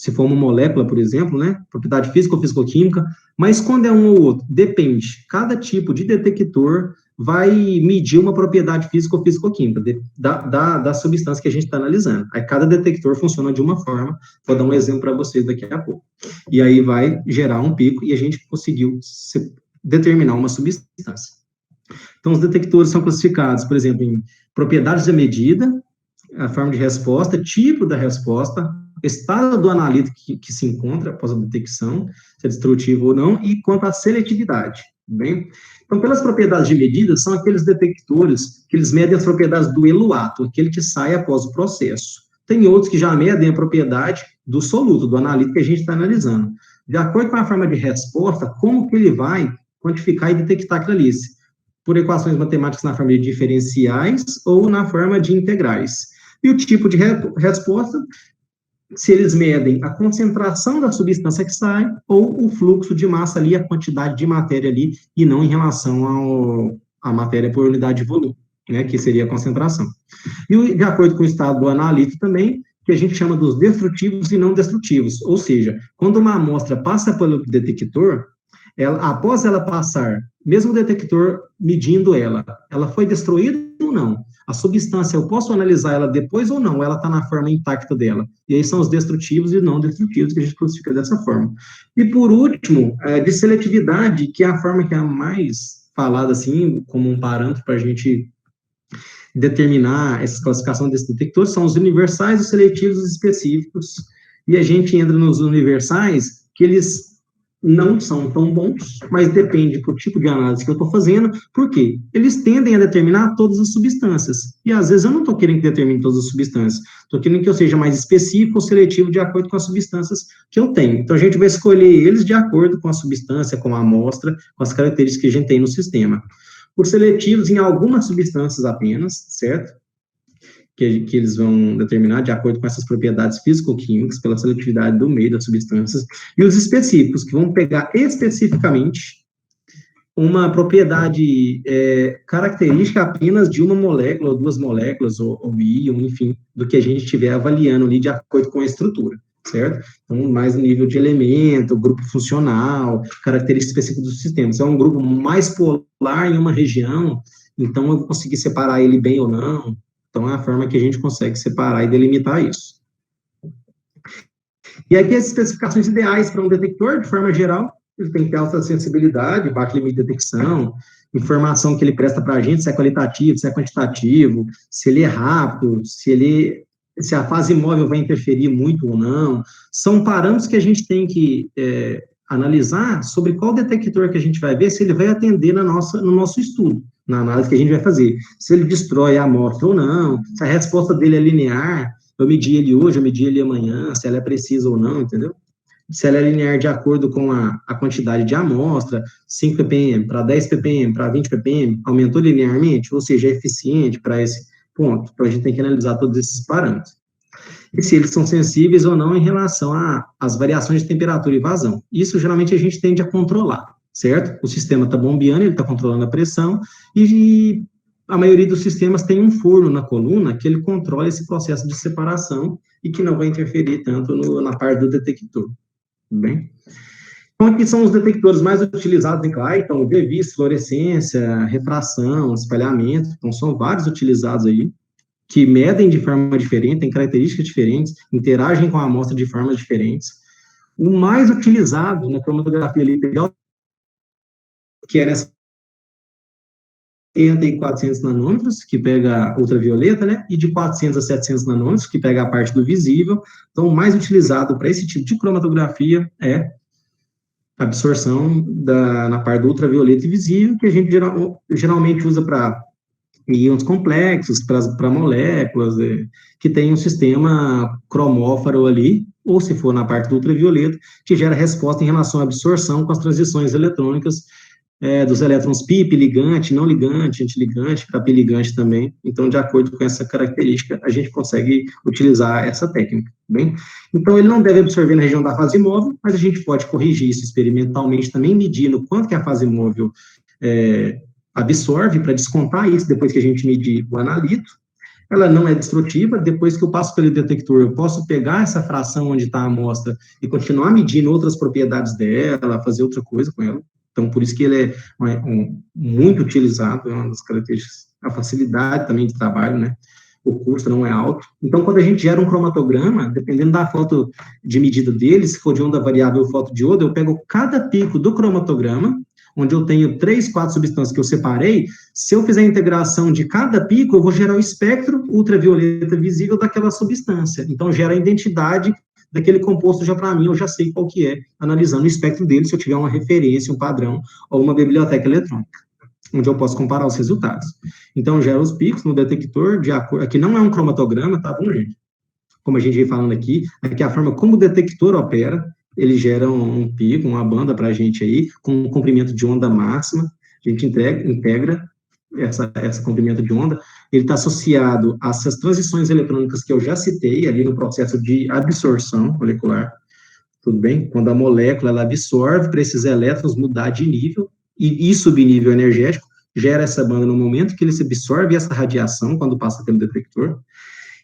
S1: se for uma molécula, por exemplo, né, propriedade física ou físico-química, mas quando é um ou outro, depende. Cada tipo de detector vai medir uma propriedade física ou físico-química da substância que a gente está analisando. Aí cada detector funciona de uma forma, vou dar um exemplo para vocês daqui a pouco. E aí vai gerar um pico e a gente conseguiu determinar uma substância. Então, os detectores são classificados, por exemplo, em propriedades da medida, a forma de resposta, tipo da resposta, estado do analítico que se encontra após a detecção, se é destrutivo ou não, e quanto à seletividade, bem? Então, pelas propriedades de medida, são aqueles detectores que eles medem as propriedades do eluato, aquele que sai após o processo. Tem outros que já medem a propriedade do soluto, do analítico que a gente está analisando. De acordo com a forma de resposta, como que ele vai quantificar e detectar aquilo ali? Por equações matemáticas na forma de diferenciais ou na forma de integrais. E o tipo de resposta, se eles medem a concentração da substância que sai ou o fluxo de massa ali, a quantidade de matéria ali, e não em relação à matéria por unidade de volume, né, que seria a concentração. E de acordo com o estado do analítico também, que a gente chama dos destrutivos e não destrutivos, ou seja, quando uma amostra passa pelo detector, após ela passar, mesmo o detector medindo ela foi destruída ou não? A substância, eu posso analisar ela depois ou não? Ela está na forma intacta dela. E aí são os destrutivos e não destrutivos que a gente classifica dessa forma. E por último, de seletividade, que é a forma que é a mais falada, assim, como um parâmetro para a gente determinar essa classificação desses detectores, são os universais, os seletivos e os específicos. E a gente entra nos universais, que eles não são tão bons, mas depende do tipo de análise que eu estou fazendo, porque eles tendem a determinar todas as substâncias, e às vezes eu não estou querendo que determine todas as substâncias, estou querendo que eu seja mais específico ou seletivo de acordo com as substâncias que eu tenho. Então a gente vai escolher eles de acordo com a substância, com a amostra, com as características que a gente tem no sistema. Os seletivos em algumas substâncias apenas, certo? Que eles vão determinar de acordo com essas propriedades físico-químicas, pela seletividade do meio das substâncias, e os específicos, que vão pegar especificamente uma propriedade característica apenas de uma molécula, ou duas moléculas, ou íon, enfim, do que a gente estiver avaliando ali de acordo com a estrutura, certo? Então, mais no nível de elemento, grupo funcional, características específicas do sistema. Se é um grupo mais polar em uma região, então eu vou conseguir separar ele bem ou não. Então, é a forma que a gente consegue separar e delimitar isso. E aqui as especificações ideais para um detector, de forma geral, ele tem que ter alta sensibilidade, baixo limite de detecção, informação que ele presta para a gente, se é qualitativo, se é quantitativo, se ele é rápido, se a fase móvel vai interferir muito ou não. São parâmetros que a gente tem que analisar sobre qual detector que a gente vai ver, se ele vai atender no nosso estudo, na análise que a gente vai fazer. Se ele destrói a amostra ou não, se a resposta dele é linear, eu medi ele hoje, eu medi ele amanhã, se ela é precisa ou não, entendeu? Se ela é linear de acordo com a quantidade de amostra, 5 ppm para 10 ppm, para 20 ppm, aumentou linearmente, ou seja, é eficiente para esse ponto. Então, a gente tem que analisar todos esses parâmetros. E se eles são sensíveis ou não em relação às variações de temperatura e vazão. Isso, geralmente, a gente tende a controlar, certo? O sistema está bombeando, ele está controlando a pressão, e a maioria dos sistemas tem um forno na coluna que ele controla esse processo de separação e que não vai interferir tanto na parte do detector. Bem? Então, aqui são os detectores mais utilizados em CLAI, então, UV, fluorescência, refração, espalhamento, então, são vários utilizados aí, que medem de forma diferente, têm características diferentes, interagem com a amostra de formas diferentes. O mais utilizado na cromatografia líquida, que é nessa 80 e 400 nanômetros, que pega ultravioleta, né, e de 400 a 700 nanômetros, que pega a parte do visível. Então, o mais utilizado para esse tipo de cromatografia é a absorção na parte do ultravioleta e visível, que a gente geralmente usa para íons complexos, para moléculas, que tem um sistema cromófaro ali, ou se for na parte do ultravioleta, que gera resposta em relação à absorção com as transições eletrônicas dos elétrons PIP, ligante, não ligante, antiligante, capiligante também. Então, de acordo com essa característica, a gente consegue utilizar essa técnica, bem? Então, ele não deve absorver na região da fase móvel, mas a gente pode corrigir isso experimentalmente também, medindo quanto que a fase móvel absorve para descontar isso depois que a gente medir o analito. ela não é destrutiva. Depois que eu passo pelo detector, eu posso pegar essa fração onde está a amostra e continuar medindo outras propriedades dela, fazer outra coisa com ela. Então, por isso que ele é muito utilizado, é uma das características, a facilidade também de trabalho, né? O custo não é alto. Então, quando a gente gera um cromatograma, dependendo da foto de medida dele, se for de onda variável ou fotodiodo, eu pego cada pico do cromatograma, onde eu tenho 3, 4 substâncias que eu separei. Se eu fizer a integração de cada pico, eu vou gerar o espectro ultravioleta visível daquela substância. Então, gera a identidade daquele composto já para mim, eu já sei qual que é, analisando o espectro dele, se eu tiver uma referência, um padrão, ou uma biblioteca eletrônica, onde eu posso comparar os resultados. Então, gera os picos no detector, de acordo, aqui não é um cromatograma, tá bom, gente? Como a gente vem falando aqui é a forma como o detector opera, ele gera um pico, uma banda para a gente aí, com um comprimento de onda máxima, a gente integra esse comprimento de onda, ele está associado a essas transições eletrônicas que eu já citei ali no processo de absorção molecular, tudo bem? Quando a molécula ela absorve para esses elétrons mudar de nível e subir nível energético, gera essa banda no momento que ele se absorve essa radiação quando passa pelo detector.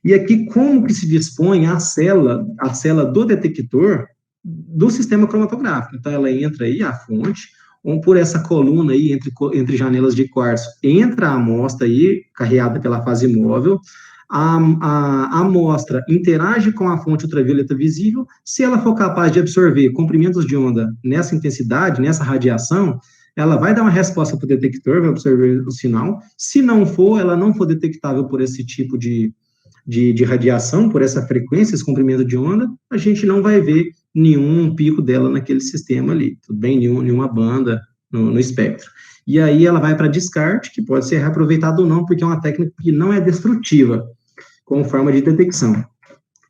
S1: E aqui, como que se dispõe a célula do detector do sistema cromatográfico? Então, ela entra aí, a fonte, ou por essa coluna aí, entre janelas de quartzo, entra a amostra aí, carreada pela fase móvel, a amostra interage com a fonte ultravioleta visível. Se ela for capaz de absorver comprimentos de onda nessa intensidade, nessa radiação, ela vai dar uma resposta para o detector, vai absorver o sinal. Se não for, ela não for detectável por esse tipo de radiação, por essa frequência, esse comprimento de onda, a gente não vai ver nenhum pico dela naquele sistema ali, tudo bem? Nenhuma banda no espectro. E aí ela vai para descarte, que pode ser reaproveitada ou não, porque é uma técnica que não é destrutiva, como forma de detecção.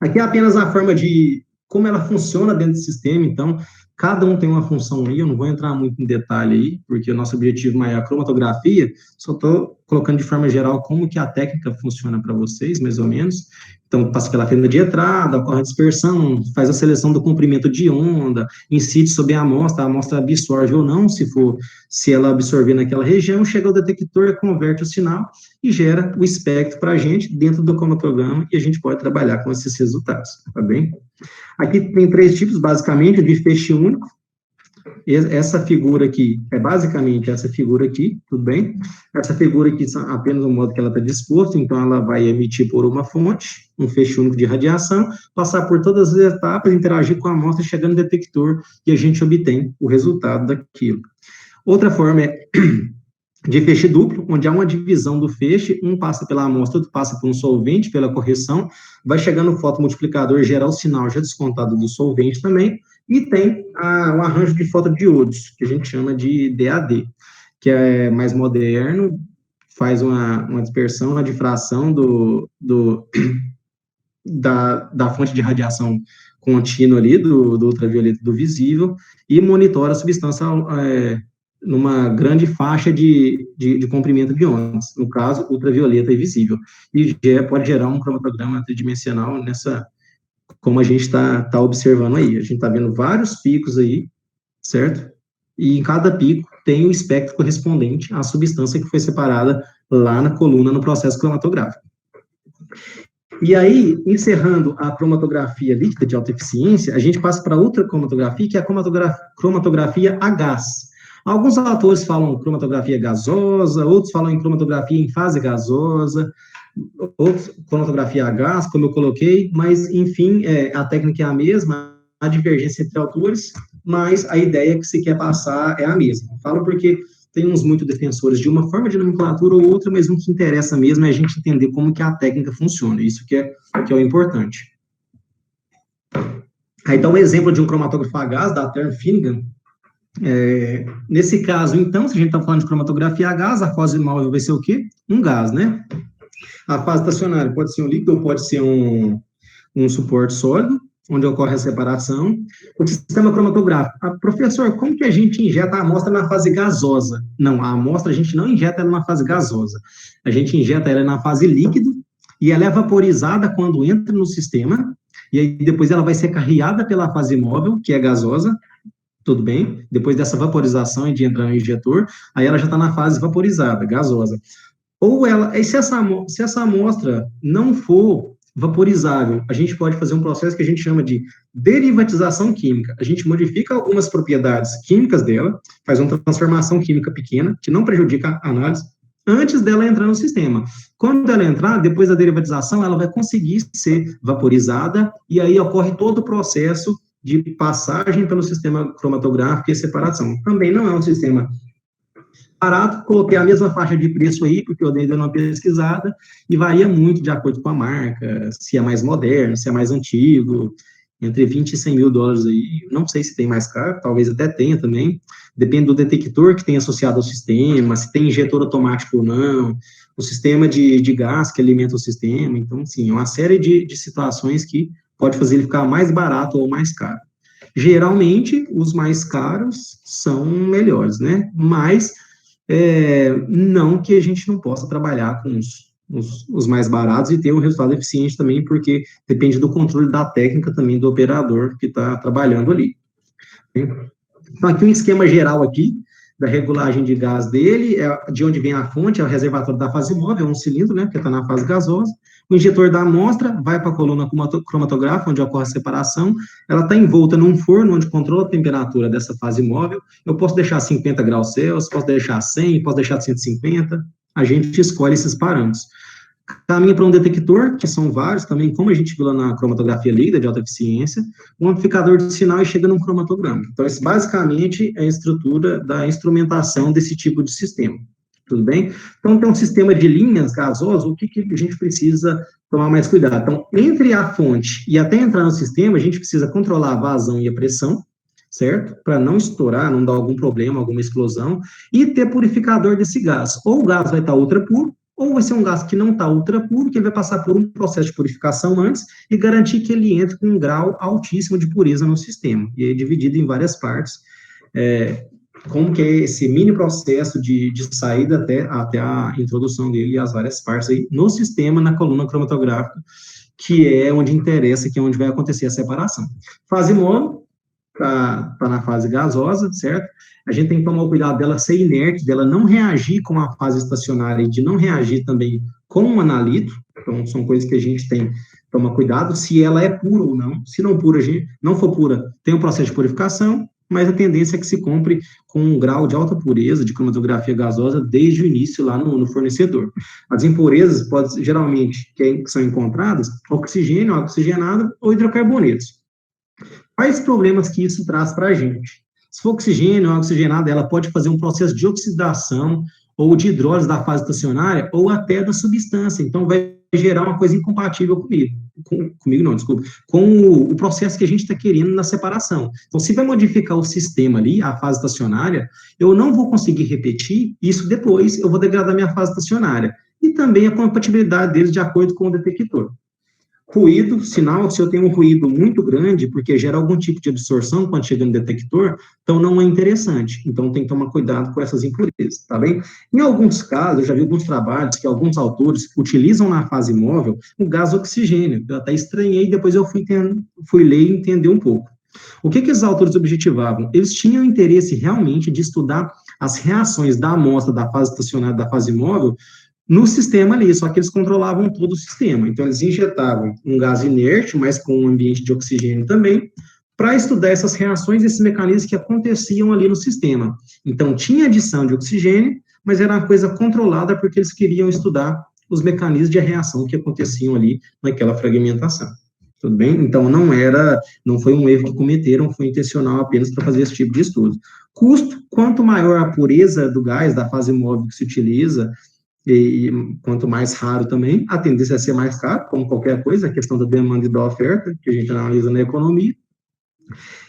S1: Aqui é apenas a forma de como ela funciona dentro do sistema, então, cada um tem uma função aí, eu não vou entrar muito em detalhe aí, porque o nosso objetivo maior é a cromatografia, só estou colocando de forma geral como que a técnica funciona para vocês, mais ou menos. Então, passa pela fenda de entrada, ocorre a dispersão, faz a seleção do comprimento de onda, incide sobre a amostra absorve ou não, se ela absorver naquela região, chega ao detector, converte o sinal e gera o espectro para a gente dentro do cromatograma e a gente pode trabalhar com esses resultados, tá bem? Aqui tem 3 tipos, basicamente, de feixe único. Essa figura aqui é basicamente essa figura aqui, tudo bem? Essa figura aqui é apenas o modo que ela está disposta, então ela vai emitir por uma fonte, um feixe único de radiação, passar por todas as etapas, interagir com a amostra, chegar no detector e a gente obtém o resultado daquilo. Outra forma é de feixe duplo, onde há uma divisão do feixe, um passa pela amostra, outro passa por um solvente, pela correção, vai chegar no fotomultiplicador, gerar o sinal já descontado do solvente também, e tem um arranjo de fotodiodos, que a gente chama de DAD, que é mais moderno, faz uma dispersão, uma difração da fonte de radiação contínua ali, do ultravioleta do visível, e monitora a substância numa grande faixa de comprimento de ondas, no caso, ultravioleta e visível, e pode gerar um cromatograma tridimensional como a gente está observando aí. A gente está vendo vários picos aí, certo? E em cada pico tem o espectro correspondente à substância que foi separada lá na coluna no processo cromatográfico. E aí, encerrando a cromatografia líquida de alta eficiência, a gente passa para outra cromatografia, que é a cromatografia a gás. Alguns autores falam cromatografia gasosa, outros falam em cromatografia em fase gasosa, outros cromatografia a gás, como eu coloquei, mas, enfim, a técnica é a mesma, a divergência entre autores, mas a ideia que se quer passar é a mesma. Falo porque tem uns muito defensores de uma forma de nomenclatura ou outra, mas o que interessa mesmo é a gente entender como que a técnica funciona, isso que é o importante. Aí dá um exemplo de um cromatógrafo a gás, da Term Finnegan. Nesse caso, então, se a gente está falando de cromatografia a gás, a fase móvel vai ser o quê? Um gás, né? A fase estacionária pode ser um líquido ou pode ser um suporte sólido, onde ocorre a separação. O sistema cromatográfico. Professor, como que a gente injeta a amostra na fase gasosa? Não, a amostra a gente não injeta ela na fase gasosa. A gente injeta ela na fase líquido e ela é vaporizada quando entra no sistema, e aí depois ela vai ser carreada pela fase móvel, que é gasosa, tudo bem? Depois dessa vaporização e de entrar no injetor, aí ela já está na fase vaporizada, gasosa. Ou ela, e se essa amostra não for vaporizável, a gente pode fazer um processo que a gente chama de derivatização química. A gente modifica algumas propriedades químicas dela, faz uma transformação química pequena, que não prejudica a análise, antes dela entrar no sistema. Quando ela entrar, depois da derivatização, ela vai conseguir ser vaporizada, e aí ocorre todo o processo de passagem pelo sistema cromatográfico e separação. Também não é um sistema barato, coloquei a mesma faixa de preço aí, porque eu dei uma pesquisada, e varia muito de acordo com a marca, se é mais moderno, se é mais antigo, entre 20 e 100 mil dólares aí, não sei se tem mais caro, talvez até tenha também, depende do detector que tem associado ao sistema, se tem injetor automático ou não, o sistema de gás que alimenta o sistema, então, sim, é uma série de situações que pode fazer ele ficar mais barato ou mais caro. Geralmente, os mais caros são melhores, né? Mas não que a gente não possa trabalhar com os mais baratos e ter um resultado eficiente também, porque depende do controle da técnica também do operador que está trabalhando ali. Então, aqui um esquema geral aqui, da regulagem de gás dele, de onde vem a fonte, é o reservatório da fase móvel, é um cilindro, né, que está na fase gasosa. O injetor da amostra vai para a coluna cromatográfica, onde ocorre a separação. Ela está envolta num forno, onde controla a temperatura dessa fase móvel. Eu posso deixar 50 graus Celsius, posso deixar 100, posso deixar 150. A gente escolhe esses parâmetros. Caminha para um detector, que são vários também, como a gente viu lá na cromatografia líquida de alta eficiência, um amplificador de sinal e chega num cromatograma. Então, esse basicamente é a estrutura da instrumentação desse tipo de sistema. Tudo bem? Então, tem um sistema de linhas gasosas, o que a gente precisa tomar mais cuidado? Então, entre a fonte e até entrar no sistema, a gente precisa controlar a vazão e a pressão, certo? Para não estourar, não dar algum problema, alguma explosão, e ter purificador desse gás. Ou o gás vai estar ultra puro, ou vai ser um gás que não está ultra puro, que ele vai passar por um processo de purificação antes e garantir que ele entre com um grau altíssimo de pureza no sistema. E é dividido em várias partes, como que é esse mini processo de saída até a introdução dele e as várias partes aí no sistema, na coluna cromatográfica, que é onde interessa, que é onde vai acontecer a separação. Fase mono, tá na fase gasosa, certo? A gente tem que tomar o cuidado dela ser inerte, dela não reagir com a fase estacionária e de não reagir também com o analito. Então, são coisas que a gente tem que tomar cuidado, se ela é pura ou não. Se não pura, não for pura, tem um processo de purificação, mas a tendência é que se compre com um grau de alta pureza de cromatografia gasosa desde o início lá no fornecedor. As impurezas, geralmente, que são encontradas, oxigênio, oxigenado ou hidrocarbonetos. Quais problemas que isso traz para a gente? Se for oxigênio ou oxigenado, ela pode fazer um processo de oxidação ou de hidrólise da fase estacionária ou até da substância. Então, vai gerar uma coisa incompatível com o processo que a gente está querendo na separação. Então, se vai modificar o sistema ali, a fase estacionária, eu não vou conseguir repetir isso depois, eu vou degradar minha fase estacionária. E também a compatibilidade deles de acordo com o detector. Ruído, sinal, se eu tenho um ruído muito grande, porque gera algum tipo de absorção quando chega no detector, então não é interessante. Então tem que tomar cuidado com essas impurezas, tá bem? Em alguns casos, eu já vi alguns trabalhos que alguns autores utilizam na fase móvel o gás oxigênio. Eu até estranhei, depois eu fui ler e entender um pouco. O que esses autores objetivavam? Eles tinham interesse realmente de estudar as reações da amostra da fase estacionária da fase móvel no sistema ali, só que eles controlavam todo o sistema. Então, eles injetavam um gás inerte, mas com um ambiente de oxigênio também, para estudar essas reações, esses mecanismos que aconteciam ali no sistema. Então, tinha adição de oxigênio, mas era uma coisa controlada porque eles queriam estudar os mecanismos de reação que aconteciam ali naquela fragmentação. Tudo bem? Então, não foi um erro que cometeram, foi intencional apenas para fazer esse tipo de estudo. Custo, quanto maior a pureza do gás, da fase móvel que se utiliza, e quanto mais raro também, a tendência é ser mais caro, como qualquer coisa, a questão da demanda e da oferta, que a gente analisa na economia,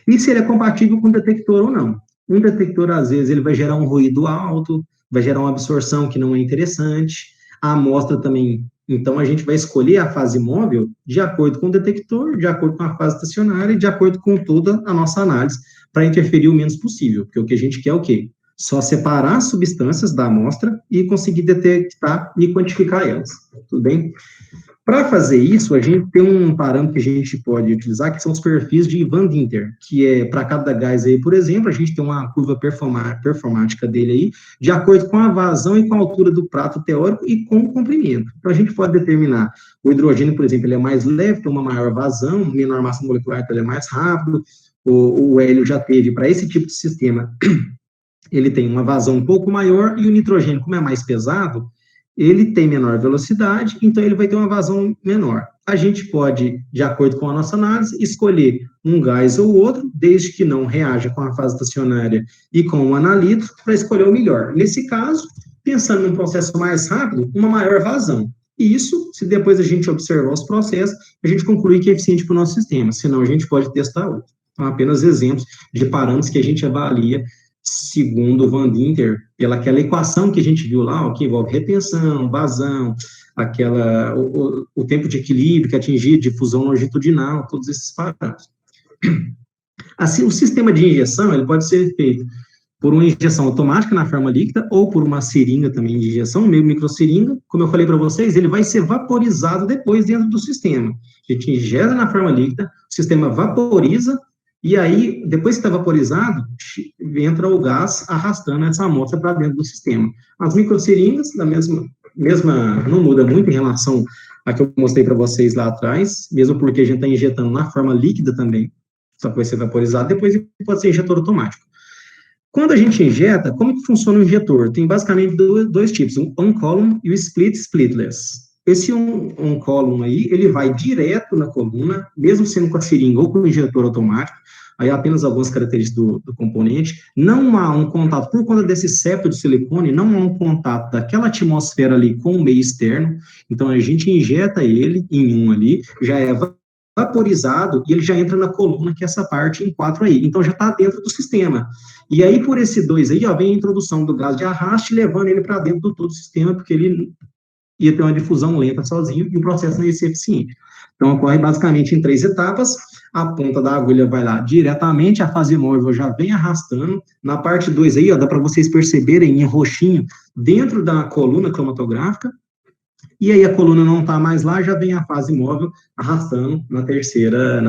S1: e se ele é compatível com o detector ou não. Um detector, às vezes, ele vai gerar um ruído alto, vai gerar uma absorção que não é interessante, a amostra também, então a gente vai escolher a fase móvel de acordo com o detector, de acordo com a fase estacionária e de acordo com toda a nossa análise, para interferir o menos possível, porque o que a gente quer é o quê? Só separar as substâncias da amostra e conseguir detectar e quantificar elas, tudo bem? Para fazer isso, a gente tem um parâmetro que a gente pode utilizar, que são os perfis de Van Dinter, que é, para cada gás aí, por exemplo, a gente tem uma curva performática dele aí, de acordo com a vazão e com a altura do prato teórico e com o comprimento. Então, a gente pode determinar, o hidrogênio, por exemplo, ele é mais leve, tem uma maior vazão, menor massa molecular, então ele é mais rápido, o hélio já teve, para esse tipo de sistema, ele tem uma vazão um pouco maior, e o nitrogênio, como é mais pesado, ele tem menor velocidade, então ele vai ter uma vazão menor. A gente pode, de acordo com a nossa análise, escolher um gás ou outro, desde que não reaja com a fase estacionária e com o analito, para escolher o melhor. Nesse caso, pensando num processo mais rápido, uma maior vazão. E isso, se depois a gente observar os processos, a gente conclui que é eficiente para o nosso sistema, senão a gente pode testar outro. Então, apenas exemplos de parâmetros que a gente avalia segundo o Van Dinter, pelaquela equação que a gente viu lá, ó, que envolve retenção, vazão, o tempo de equilíbrio que atingir, difusão longitudinal, todos esses parâmetros. Assim, o sistema de injeção, ele pode ser feito por uma injeção automática na forma líquida, ou por uma seringa também de injeção, meio microseringa, como eu falei para vocês, ele vai ser vaporizado depois dentro do sistema. A gente injeta na forma líquida, o sistema vaporiza, e aí, depois que está vaporizado, entra o gás arrastando essa amostra para dentro do sistema. As microseringas, da mesma, não muda muito em relação a que eu mostrei para vocês lá atrás, mesmo porque a gente está injetando na forma líquida também, só que vai ser vaporizado, depois pode ser injetor automático. Quando a gente injeta, como que funciona o injetor? Tem basicamente dois tipos, o on-column e o split-splitless. Esse on-column aí, ele vai direto na coluna, mesmo sendo com a seringa ou com o injetor automático, aí apenas algumas características do componente, não há um contato, por conta desse septo de silicone, não há um contato daquela atmosfera ali com o meio externo, então a gente injeta ele em um ali, já é vaporizado, e ele já entra na coluna, que é essa parte em 4 aí, então já está dentro do sistema. E aí, por esse 2 aí, ó, vem a introdução do gás de arraste, levando ele para dentro do todo o sistema, porque ele ia ter uma difusão lenta sozinho, e o processo não ia ser eficiente. Então, ocorre basicamente em 3 etapas, a ponta da agulha vai lá diretamente, a fase móvel já vem arrastando, na parte 2 aí, ó, dá para vocês perceberem em roxinho, dentro da coluna cromatográfica, e aí a coluna não está mais lá, já vem a fase móvel arrastando na terceira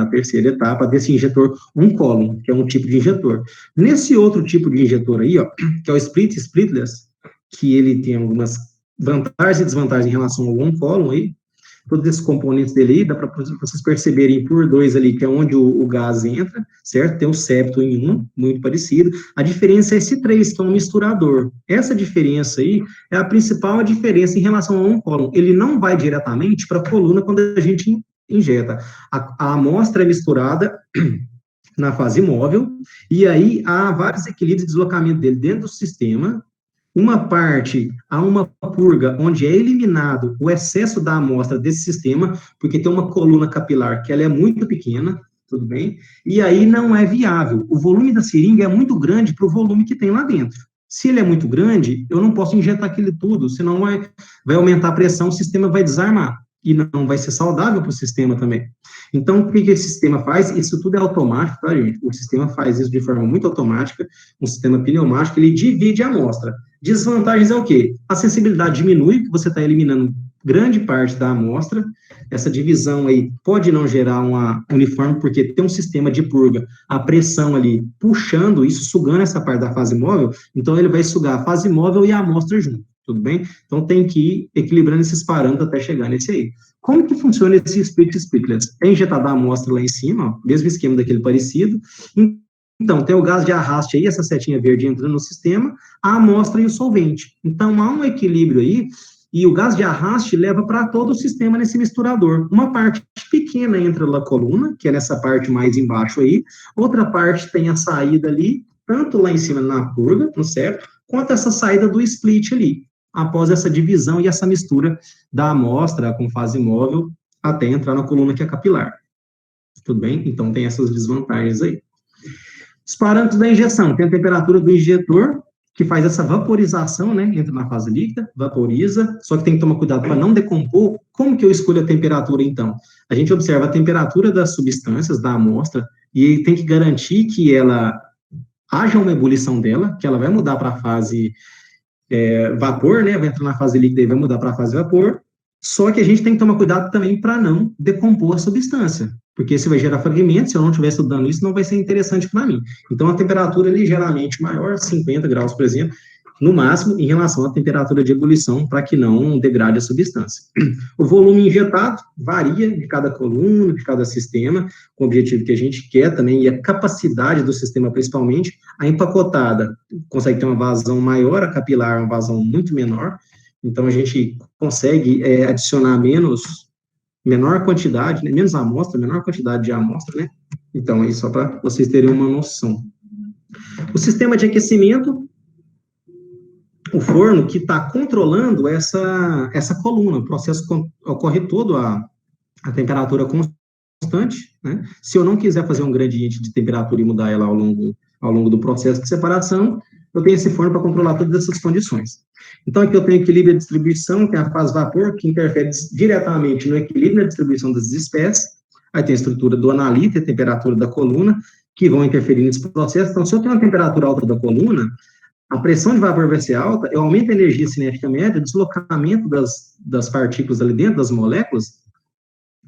S1: etapa desse injetor on-column, que é um tipo de injetor. Nesse outro tipo de injetor aí, ó, que é o splitless, que ele tem algumas vantagens e desvantagens em relação ao on-column aí, todos esses componentes dele aí, dá para vocês perceberem por 2 ali, que é onde o gás entra, certo? Tem o septo em um, muito parecido. A diferença é esse 3, que é um misturador. Essa diferença aí é a principal diferença em relação ao on-column. Ele não vai diretamente para a coluna quando a gente injeta. A amostra é misturada na fase móvel, e aí há vários equilíbrios de deslocamento dele dentro do sistema. Uma parte, há uma purga onde é eliminado o excesso da amostra desse sistema, porque tem uma coluna capilar que ela é muito pequena, tudo bem? E aí não é viável. O volume da seringa é muito grande para o volume que tem lá dentro. Se ele é muito grande, eu não posso injetar aquilo tudo, senão vai aumentar a pressão, o sistema vai desarmar. E não vai ser saudável para o sistema também. Então, o que esse sistema faz? Isso tudo é automático, tá, gente? O sistema faz isso de forma muito automática, um sistema pneumático, ele divide a amostra. Desvantagens é o quê? A sensibilidade diminui, que você está eliminando grande parte da amostra. Essa divisão aí pode não gerar uma uniforme, porque tem um sistema de purga, a pressão ali puxando isso, sugando essa parte da fase móvel, então ele vai sugar a fase móvel e a amostra junto. Tudo bem? Então, tem que ir equilibrando esses parâmetros até chegar nesse aí. Como que funciona esse splitless? É injetada a amostra lá em cima, ó, mesmo esquema daquele parecido. Então, tem o gás de arraste aí, essa setinha verde entrando no sistema, a amostra e o solvente. Então, há um equilíbrio aí, e o gás de arraste leva para todo o sistema nesse misturador. Uma parte pequena entra na coluna, que é nessa parte mais embaixo aí, outra parte tem a saída ali, tanto lá em cima na purga, no certo, quanto essa saída do split ali, após essa divisão e essa mistura da amostra com fase móvel até entrar na coluna que é capilar. Tudo bem? Então, tem essas desvantagens aí. Os parâmetros da injeção, tem a temperatura do injetor, que faz essa vaporização, né, entra na fase líquida, vaporiza, só que tem que tomar cuidado para não decompor. Como que eu escolho a temperatura, então? A gente observa a temperatura das substâncias, da amostra, e tem que garantir que ela haja uma ebulição dela, que ela vai mudar para a fase vapor, né, vai entrar na fase líquida e vai mudar para a fase vapor, Só que a gente tem que tomar cuidado também para não decompor a substância, porque se vai gerar fragmentos, se eu não estiver estudando isso, não vai ser interessante para mim. Então, a temperatura ligeiramente maior, 50 graus, por exemplo, no máximo, em relação à temperatura de ebulição, para que não degrade a substância. O volume injetado varia de cada coluna, de cada sistema, com o objetivo que a gente quer também, e a capacidade do sistema, principalmente. A empacotada consegue ter uma vazão maior, a capilar uma vazão muito menor, então a gente consegue adicionar menor quantidade, né, menos amostra, menor quantidade de amostra, né? Então, aí só para vocês terem uma noção. O sistema de aquecimento, o forno que está controlando essa coluna, o processo ocorre todo a temperatura constante, né? Se eu não quiser fazer um gradiente de temperatura e mudar ela ao longo do processo de separação, eu tenho esse forno para controlar todas essas condições. Então, aqui eu tenho equilíbrio de distribuição, tem a fase vapor, que interfere diretamente no equilíbrio da distribuição das espécies. Aí tem a estrutura do analito e a temperatura da coluna, que vão interferir nesse processo. Então, se eu tenho uma temperatura alta da coluna, a pressão de vapor vai ser alta, eu aumento a energia cinética média, o deslocamento das partículas ali dentro, das moléculas,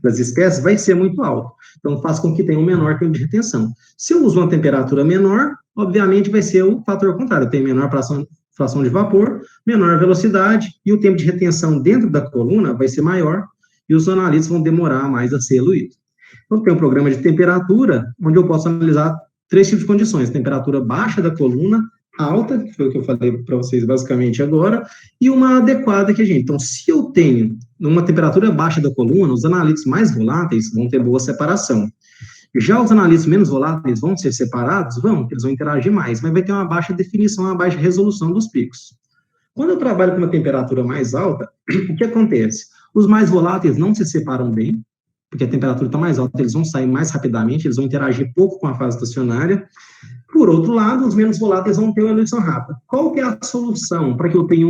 S1: das espécies, vai ser muito alto. Então, faz com que tenha um menor tempo de retenção. Se eu uso uma temperatura menor, obviamente vai ser o fator contrário, tem menor fração de vapor, menor velocidade, e o tempo de retenção dentro da coluna vai ser maior, e os analitos vão demorar mais a ser eluídos. Então, tem um programa de temperatura, onde eu posso analisar 3 tipos de condições: temperatura baixa da coluna, alta, que foi o que eu falei para vocês basicamente agora, e uma adequada que a gente. Então, se eu tenho uma temperatura baixa da coluna, os analitos mais voláteis vão ter boa separação. Já os analitos menos voláteis vão ser separados? Vão, eles vão interagir mais, mas vai ter uma baixa definição, uma baixa resolução dos picos. Quando eu trabalho com uma temperatura mais alta, o que acontece? Os mais voláteis não se separam bem, porque a temperatura está mais alta, eles vão sair mais rapidamente, eles vão interagir pouco com a fase estacionária. Por outro lado, os menos voláteis vão ter uma eluição rápida. Qual que é a solução para que eu tenha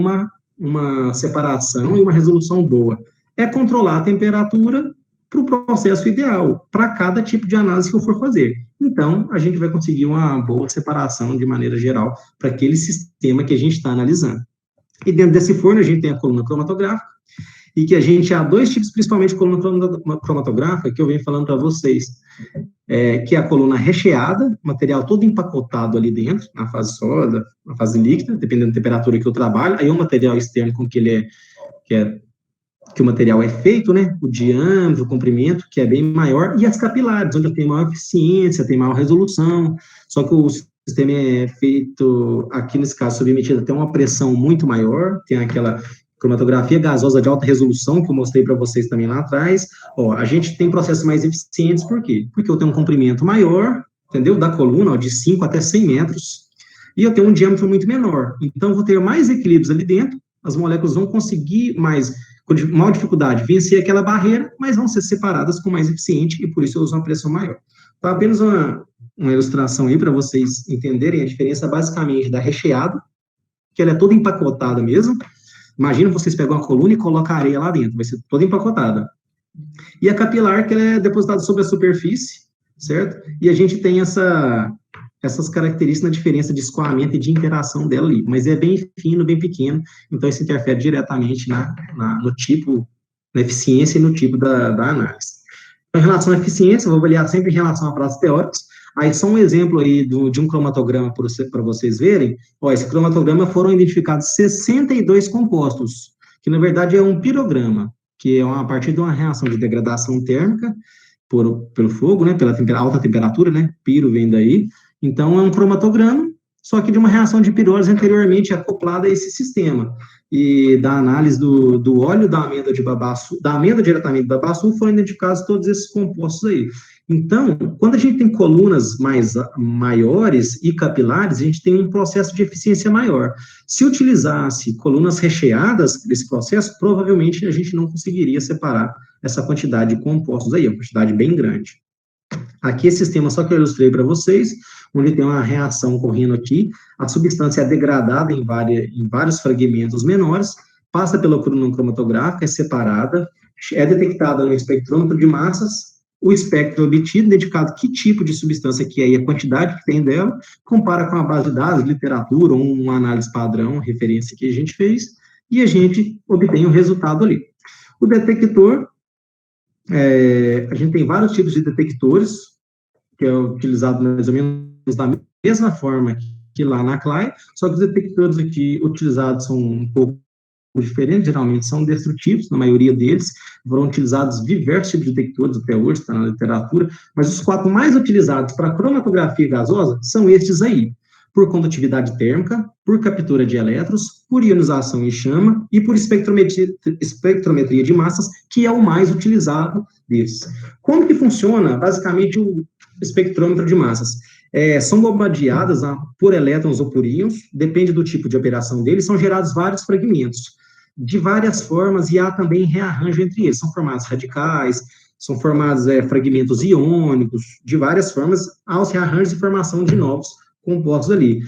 S1: uma separação e uma resolução boa? É controlar a temperatura para o processo ideal, para cada tipo de análise que eu for fazer. Então, a gente vai conseguir uma boa separação de maneira geral para aquele sistema que a gente está analisando. E dentro desse forno, a gente tem a coluna cromatográfica, e que a gente há 2 tipos, principalmente de coluna cromatográfica, que eu venho falando para vocês, que é a coluna recheada, material todo empacotado ali dentro, na fase sólida, na fase líquida, dependendo da temperatura que eu trabalho, aí é o material externo com que o material é feito, né, o diâmetro, o comprimento, que é bem maior, e as capilares, onde eu tenho maior eficiência, tem maior resolução, só que o sistema é feito, aqui nesse caso, submetido a ter uma pressão muito maior, tem aquela cromatografia gasosa de alta resolução, que eu mostrei para vocês também lá atrás. Ó, a gente tem processos mais eficientes, por quê? Porque eu tenho um comprimento maior, entendeu? Da coluna, ó, de 5 até 100 metros, e eu tenho um diâmetro muito menor. Então, eu vou ter mais equilíbrios ali dentro, as moléculas vão conseguir mais, com maior dificuldade, vencer aquela barreira, mas vão ser separadas com mais eficiente, e por isso eu uso uma pressão maior. Então, apenas uma ilustração aí para vocês entenderem a diferença basicamente da recheada, que ela é toda empacotada mesmo. Imagina vocês pegam uma coluna e colocam areia lá dentro, vai ser toda empacotada. E a capilar, que ela é depositada sobre a superfície, certo? E a gente tem essas características na diferença de escoamento e de interação dela ali, mas é bem fino, bem pequeno, então isso interfere diretamente no tipo, na eficiência e no tipo da análise. Então, em relação à eficiência, eu vou avaliar sempre em relação a prazos teóricos. Aí, só um exemplo aí de um cromatograma para vocês verem. Ó, esse cromatograma foram identificados 62 compostos, que na verdade é um pirograma, que é a partir de uma reação de degradação térmica pelo fogo, né, pela alta temperatura, né, piro vem daí. Então, é um cromatograma, só que de uma reação de pirólise anteriormente acoplada a esse sistema. E da análise do óleo da amêndoa de babaçu, da amêndoa diretamente do babaçu, foram identificados todos esses compostos aí. Então, quando a gente tem colunas maiores e capilares, a gente tem um processo de eficiência maior. Se utilizasse colunas recheadas desse processo, provavelmente a gente não conseguiria separar essa quantidade de compostos aí, uma quantidade bem grande. Aqui esse sistema só que eu ilustrei para vocês, onde tem uma reação ocorrendo aqui, a substância é degradada em vários fragmentos menores, passa pela coluna cromatográfica, é separada, é detectada no espectrômetro de massas, o espectro obtido, identificado que tipo de substância que é e a quantidade que tem dela, compara com a base de dados, literatura, ou uma análise padrão, referência que a gente fez, e a gente obtém o resultado ali. O detector, a gente tem vários tipos de detectores, que é utilizado mais ou menos da mesma forma que lá na CLAI, só que os detectores aqui utilizados são um pouco diferentes, geralmente são destrutivos, na maioria deles, foram utilizados diversos tipos de detectores até hoje, está na literatura, mas os 4 mais utilizados para cromatografia gasosa são estes aí, por condutividade térmica, por captura de elétrons, por ionização em chama e por espectrometria de massas, que é o mais utilizado desses. Como que funciona, basicamente, o espectrômetro de massas? São bombardeadas por elétrons ou por íons, depende do tipo de operação deles, são gerados vários fragmentos, de várias formas, e há também rearranjo entre eles, são formados radicais, são formados fragmentos iônicos, de várias formas, há os rearranjos e formação de novos compostos ali.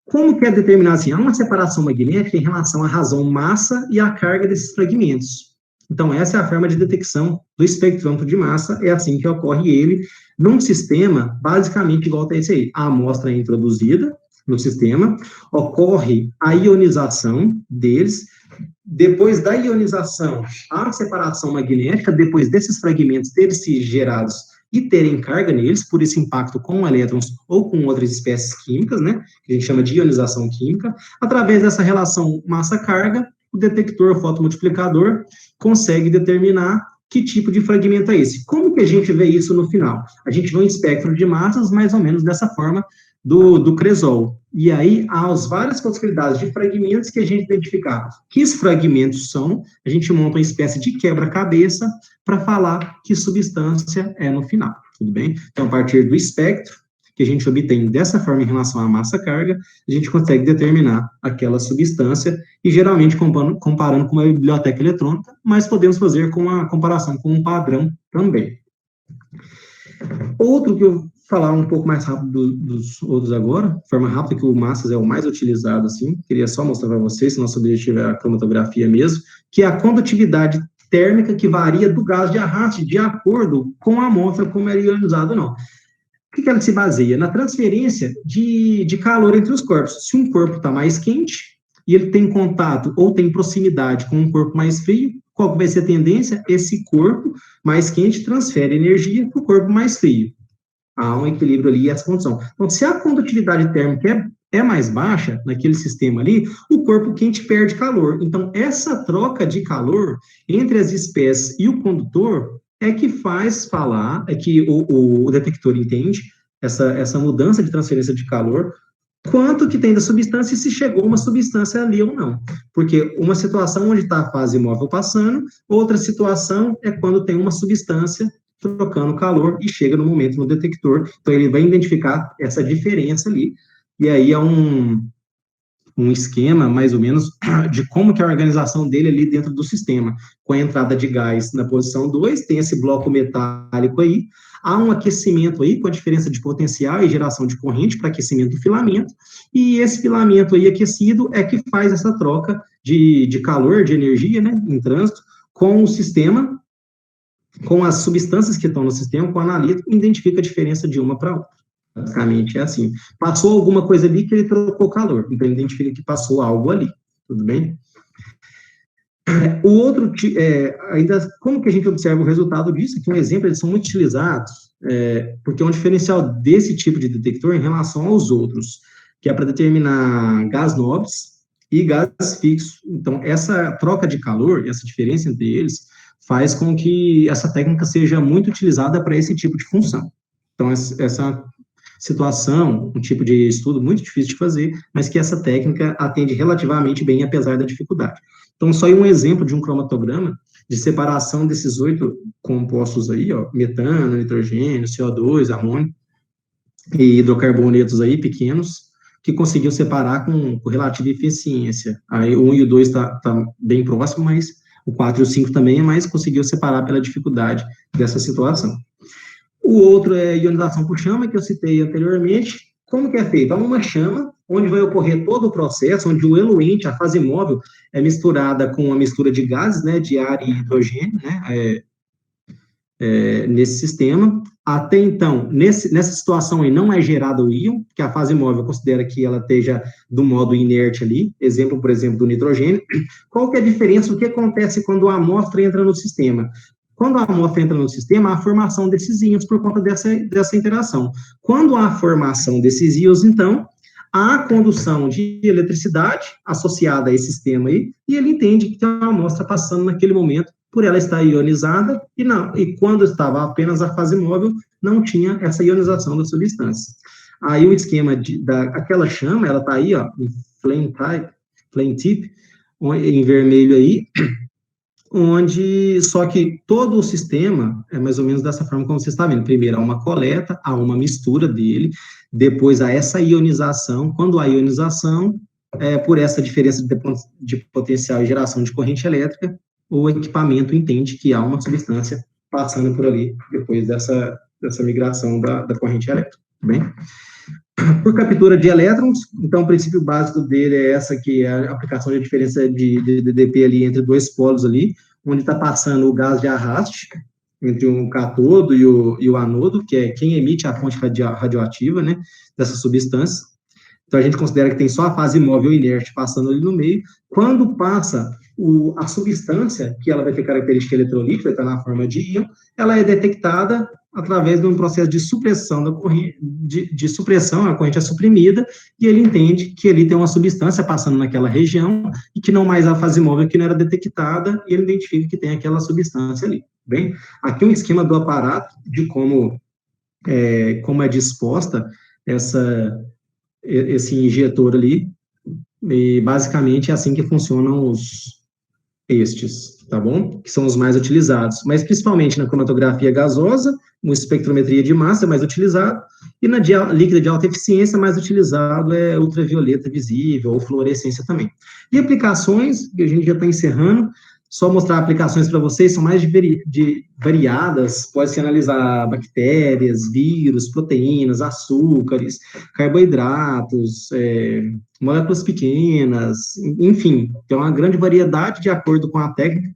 S1: Como que é determinado assim? Há uma separação magnética em relação à razão massa e à carga desses fragmentos. Então, essa é a forma de detecção do espectrômetro de massa, é assim que ocorre ele, num sistema basicamente igual a esse aí. A amostra é introduzida no sistema, ocorre a ionização deles, depois da ionização, há a separação magnética, depois desses fragmentos terem sido gerados e terem carga neles, por esse impacto com elétrons ou com outras espécies químicas, né, que a gente chama de ionização química, através dessa relação massa-carga, o detector fotomultiplicador consegue determinar que tipo de fragmento é esse. Como que a gente vê isso no final? A gente vê um espectro de massas mais ou menos dessa forma do cresol. E aí, há as várias possibilidades de fragmentos que a gente identificar. Que fragmentos são, a gente monta uma espécie de quebra-cabeça para falar que substância é no final, tudo bem? Então, a partir do espectro, que a gente obtém dessa forma em relação à massa-carga, a gente consegue determinar aquela substância, e geralmente comparando com uma biblioteca eletrônica, mas podemos fazer com a comparação com um padrão também. Outro que eu falar um pouco mais rápido dos outros agora, de forma rápida, que o massas é o mais utilizado, assim, queria só mostrar para vocês, nosso objetivo é a cromatografia mesmo, que é a condutividade térmica que varia do gás de arraste de acordo com a amostra, como é ionizado ou não. O que ela se baseia? Na transferência de calor entre os corpos. Se um corpo está mais quente e ele tem contato ou tem proximidade com um corpo mais frio, qual vai ser a tendência? Esse corpo mais quente transfere energia para o corpo mais frio. Há um equilíbrio ali e essa condição. Então, se a condutividade térmica é mais baixa naquele sistema ali, o corpo quente perde calor. Então, essa troca de calor entre as espécies e o condutor é que faz falar, é que o detector entende essa mudança de transferência de calor, quanto que tem da substância e se chegou uma substância ali ou não. Porque uma situação onde está a fase móvel passando, outra situação é quando tem uma substância trocando calor e chega no momento no detector. Então, ele vai identificar essa diferença ali, e aí é um esquema, mais ou menos, de como que é a organização dele ali dentro do sistema. Com a entrada de gás na posição 2, tem esse bloco metálico aí, há um aquecimento aí, com a diferença de potencial e geração de corrente para aquecimento do filamento, e esse filamento aí aquecido é que faz essa troca de calor, de energia, né, em trânsito, com o sistema, com as substâncias que estão no sistema, com o analítico, identifica a diferença de uma para outra. Basicamente é assim. Passou alguma coisa ali que ele trocou calor, então ele identifica que passou algo ali, tudo bem? O outro, ainda, como que a gente observa o resultado disso? Aqui um exemplo, eles são muito utilizados, porque é um diferencial desse tipo de detector em relação aos outros, que é para determinar gás nobres e gás fixo. Então, essa troca de calor, essa diferença entre eles, faz com que essa técnica seja muito utilizada para esse tipo de função. Então, essa situação, um tipo de estudo muito difícil de fazer, mas que essa técnica atende relativamente bem, apesar da dificuldade. Então, só um exemplo de um cromatograma de separação desses 8 compostos aí, ó, metano, nitrogênio, CO2, amônio e hidrocarbonetos aí, pequenos, que conseguiu separar com relativa eficiência. Aí o 1 e o 2 tá bem próximo, mas o 4 e o 5 também, mas conseguiu separar pela dificuldade dessa situação. O outro é ionização por chama, que eu citei anteriormente. Como que é feito? Há uma chama, onde vai ocorrer todo o processo, onde o eluente, a fase móvel, é misturada com a mistura de gases, né, de ar e hidrogênio, né, nesse sistema. Até então, nessa situação aí, não é gerado o íon, porque a fase móvel considera que ela esteja do modo inerte ali, exemplo, por exemplo, do nitrogênio. Qual que é a diferença? O que acontece quando a amostra entra no sistema? Quando a amostra entra no sistema, há a formação desses íons por conta dessa interação. Quando há a formação desses íons, então, há a condução de eletricidade associada a esse sistema aí, e ele entende que tem uma amostra passando naquele momento por ela estar ionizada, e quando estava apenas a fase móvel, não tinha essa ionização da substância. Aí o esquema aquela chama, ela está aí, ó, em flame tip, em vermelho aí, onde, só que todo o sistema é mais ou menos dessa forma como você está vendo. Primeiro há uma coleta, há uma mistura dele, depois há essa ionização. Quando há ionização, por essa diferença de potencial e geração de corrente elétrica, o equipamento entende que há uma substância passando por ali, depois dessa migração da corrente elétrica, bem? Por captura de elétrons, então o princípio básico dele é essa, que é a aplicação de diferença de dp ali entre dois polos ali, onde está passando o gás de arraste entre o catodo e o anodo, que é quem emite a fonte radioativa, né, dessa substância. Então, a gente considera que tem só a fase móvel inerte passando ali no meio. Quando passa a substância, que ela vai ter característica eletrolítica, vai estar na forma de íon, ela é detectada através de um processo de supressão da corrente, de supressão, a corrente é suprimida, e ele entende que ali tem uma substância passando naquela região, e que não mais a fase móvel que não era detectada, e ele identifica que tem aquela substância ali. Bem, aqui um esquema do aparato, de como é disposta esse injetor ali, e basicamente é assim que funcionam estes, tá bom? Que são os mais utilizados, mas principalmente na cromatografia gasosa, uma espectrometria de massa é mais utilizado, e na líquida de alta eficiência, mais utilizado é ultravioleta visível, ou fluorescência também. E aplicações, que a gente já está encerrando, só mostrar aplicações para vocês, são mais variadas, pode-se analisar bactérias, vírus, proteínas, açúcares, carboidratos, moléculas pequenas, enfim, tem uma grande variedade de acordo com a técnica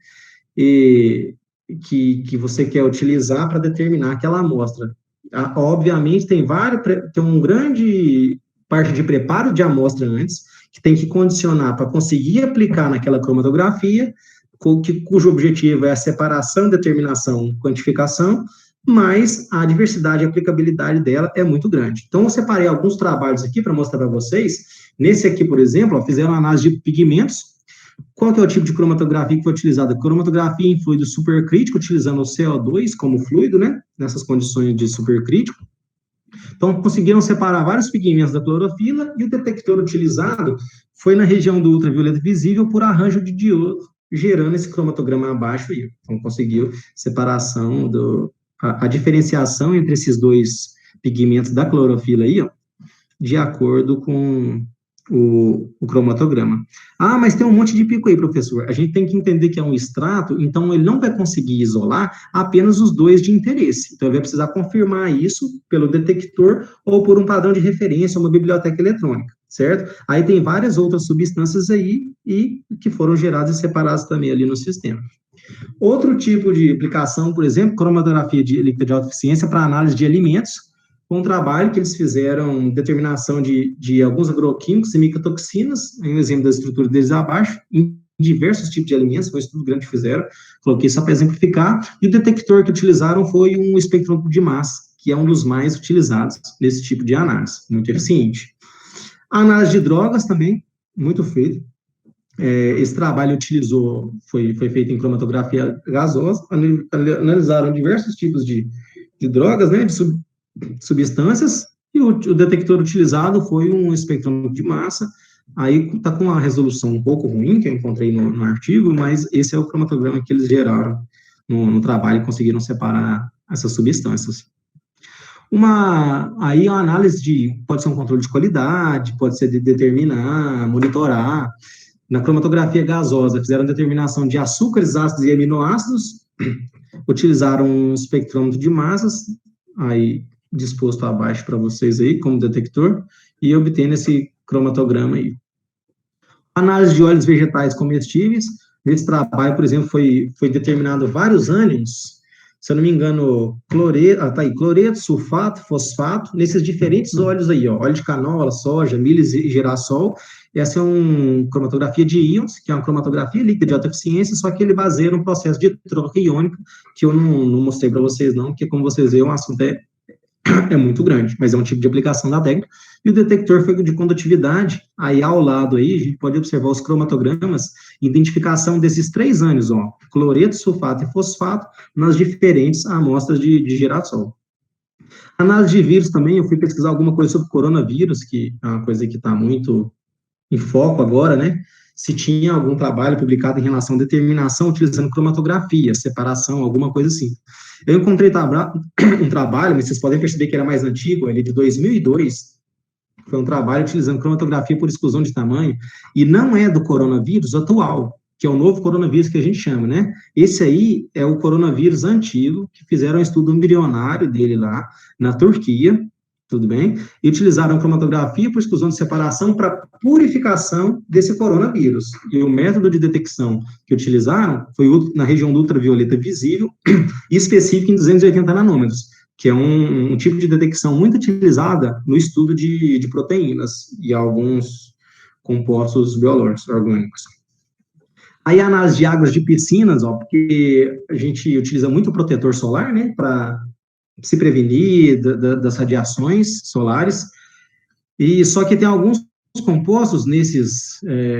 S1: que você quer utilizar para determinar aquela amostra. Obviamente, tem um grande parte de preparo de amostra antes, que tem que condicionar para conseguir aplicar naquela cromatografia, cujo objetivo é a separação, determinação, quantificação, mas a diversidade e aplicabilidade dela é muito grande. Então, eu separei alguns trabalhos aqui para mostrar para vocês. Nesse aqui, por exemplo, fizeram análise de pigmentos. Qual que é o tipo de cromatografia que foi utilizada? Cromatografia em fluido supercrítico, utilizando o CO2 como fluido, né? Nessas condições de supercrítico. Então, conseguiram separar vários pigmentos da clorofila, e o detector utilizado foi na região do ultravioleta visível por arranjo de diodo, gerando esse cromatograma abaixo aí. Então, conseguiu separação, a diferenciação entre esses dois pigmentos da clorofila aí, ó, de acordo com o cromatograma. Ah, mas tem um monte de pico aí, professor. A gente tem que entender que é um extrato, então ele não vai conseguir isolar apenas os dois de interesse. Então, ele vai precisar confirmar isso pelo detector ou por um padrão de referência, uma biblioteca eletrônica, certo? Aí tem várias outras substâncias aí e que foram geradas e separadas também ali no sistema. Outro tipo de aplicação, por exemplo, cromatografia de líquida de alta eficiência para análise de alimentos, um trabalho que eles fizeram, determinação de alguns agroquímicos e micotoxinas, um exemplo da estrutura deles abaixo, em diversos tipos de alimentos, foi um estudo grande que fizeram, coloquei só para exemplificar, e o detector que utilizaram foi um espectrômetro de massa, que é um dos mais utilizados nesse tipo de análise, muito eficiente. A análise de drogas também, muito feito. Esse trabalho foi feito em cromatografia gasosa, analisaram diversos tipos de drogas, né, de substâncias, e o detector utilizado foi um espectrômetro de massa. Aí está com uma resolução um pouco ruim, que eu encontrei no artigo, mas esse é o cromatograma que eles geraram no trabalho e conseguiram separar essas substâncias. Aí a análise pode ser um controle de qualidade, pode ser de determinar, monitorar. Na cromatografia gasosa, fizeram determinação de açúcares, ácidos e aminoácidos, utilizaram um espectrômetro de massas, aí disposto abaixo para vocês aí, como detector, e obtendo esse cromatograma aí. Análise de óleos vegetais comestíveis, nesse trabalho, por exemplo, foi determinado vários ânions, se eu não me engano, cloreto, sulfato, fosfato, nesses diferentes óleos aí, ó, óleo de canola, soja, milho e girassol. Essa é uma cromatografia de íons, que é uma cromatografia líquida de alta eficiência, só que ele baseia num processo de troca iônica, que eu não mostrei para vocês não, porque como vocês veem, o assunto é muito grande, mas é um tipo de aplicação da técnica. E o detector foi de condutividade, aí ao lado aí, a gente pode observar os cromatogramas, identificação desses 3 ânions, ó, cloreto, sulfato e fosfato, nas diferentes amostras de girassol. Análise de vírus também, eu fui pesquisar alguma coisa sobre coronavírus, que é uma coisa que está muito em foco agora, né? Se tinha algum trabalho publicado em relação à determinação utilizando cromatografia, separação, alguma coisa assim. Eu encontrei um trabalho, mas vocês podem perceber que era mais antigo, ele é de 2002, foi um trabalho utilizando cromatografia por exclusão de tamanho, e não é do coronavírus atual, que é o novo coronavírus que a gente chama, né? Esse aí é o coronavírus antigo, que fizeram um estudo embrionário dele lá na Turquia, tudo bem? E utilizaram cromatografia por exclusão de separação para purificação desse coronavírus. E o método de detecção que utilizaram foi na região do ultravioleta visível e específico em 280 nanômetros, que é um tipo de detecção muito utilizada no estudo de proteínas e alguns compostos biológicos, orgânicos. Aí a análise de águas de piscinas, ó, porque a gente utiliza muito protetor solar, né, para se prevenir das radiações solares, e só que tem alguns compostos nesses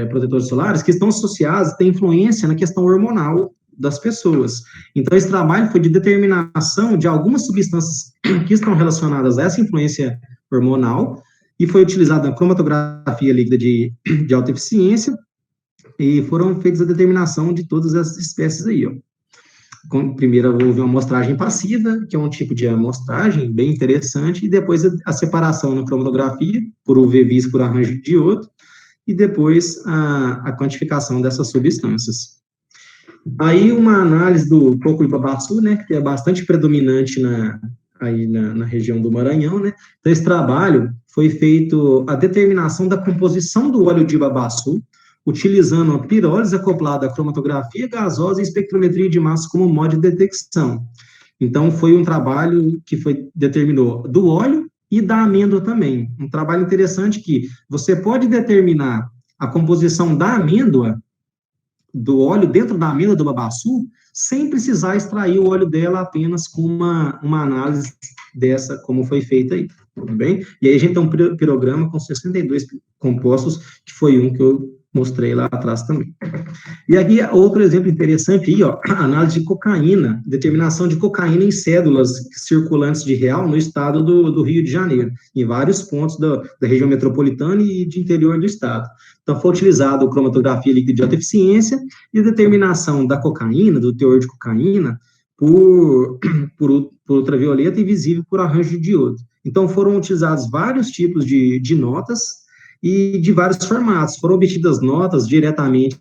S1: protetores solares que estão associados, têm influência na questão hormonal das pessoas. Então, esse trabalho foi de determinação de algumas substâncias que estão relacionadas a essa influência hormonal, e foi utilizada a cromatografia líquida de alta eficiência, e foram feitas a determinação de todas essas espécies aí, ó. Primeiro houve uma amostragem passiva, que é um tipo de amostragem bem interessante, e depois a separação na cromatografia, por UV vis por arranjo de diodo, e depois a quantificação dessas substâncias. Aí uma análise do coco-ibabaçu, né, que é bastante predominante na região do Maranhão, né, então esse trabalho foi feito a determinação da composição do óleo de ibabaçu, utilizando a pirólise acoplada à cromatografia gasosa e espectrometria de massa como modo de detecção. Então, foi um trabalho que determinou do óleo e da amêndoa também. Um trabalho interessante que você pode determinar a composição da amêndoa, do óleo dentro da amêndoa do babaçu, sem precisar extrair o óleo dela apenas com uma análise dessa, como foi feita aí, tudo bem? E aí a gente tem um pirograma com 62 compostos, que foi um que eu mostrei lá atrás também. E aqui, outro exemplo interessante aí, ó, análise de cocaína, determinação de cocaína em cédulas circulantes de real no estado do Rio de Janeiro, em vários pontos da região metropolitana e de interior do estado. Então, foi utilizado a cromatografia líquida de alta eficiência e a determinação da cocaína, do teor de cocaína, por ultravioleta e visível por arranjo de diodo. Então, foram utilizados vários tipos de notas, e de vários formatos. Foram obtidas notas diretamente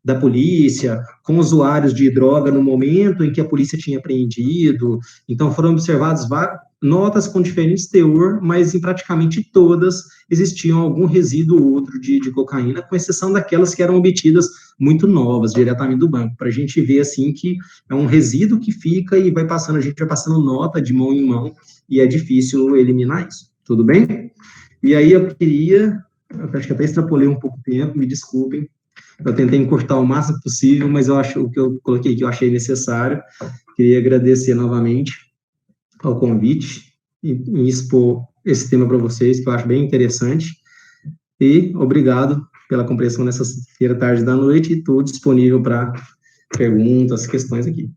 S1: da polícia, com usuários de droga no momento em que a polícia tinha apreendido. Então, foram observadas notas com diferentes teor, mas em praticamente todas existiam algum resíduo ou outro de cocaína, com exceção daquelas que eram obtidas muito novas, diretamente do banco, para a gente ver, assim, que é um resíduo que fica e vai passando, a gente vai passando nota de mão em mão, e é difícil eliminar isso. Tudo bem? E aí eu acho que até extrapolei um pouco o tempo, me desculpem, eu tentei encurtar o máximo possível, mas eu acho o que eu coloquei que eu achei necessário. Queria agradecer novamente ao convite e expor esse tema para vocês, que eu acho bem interessante, e obrigado pela compreensão nessa sexta-feira, tarde da noite, e estou disponível para perguntas, questões aqui.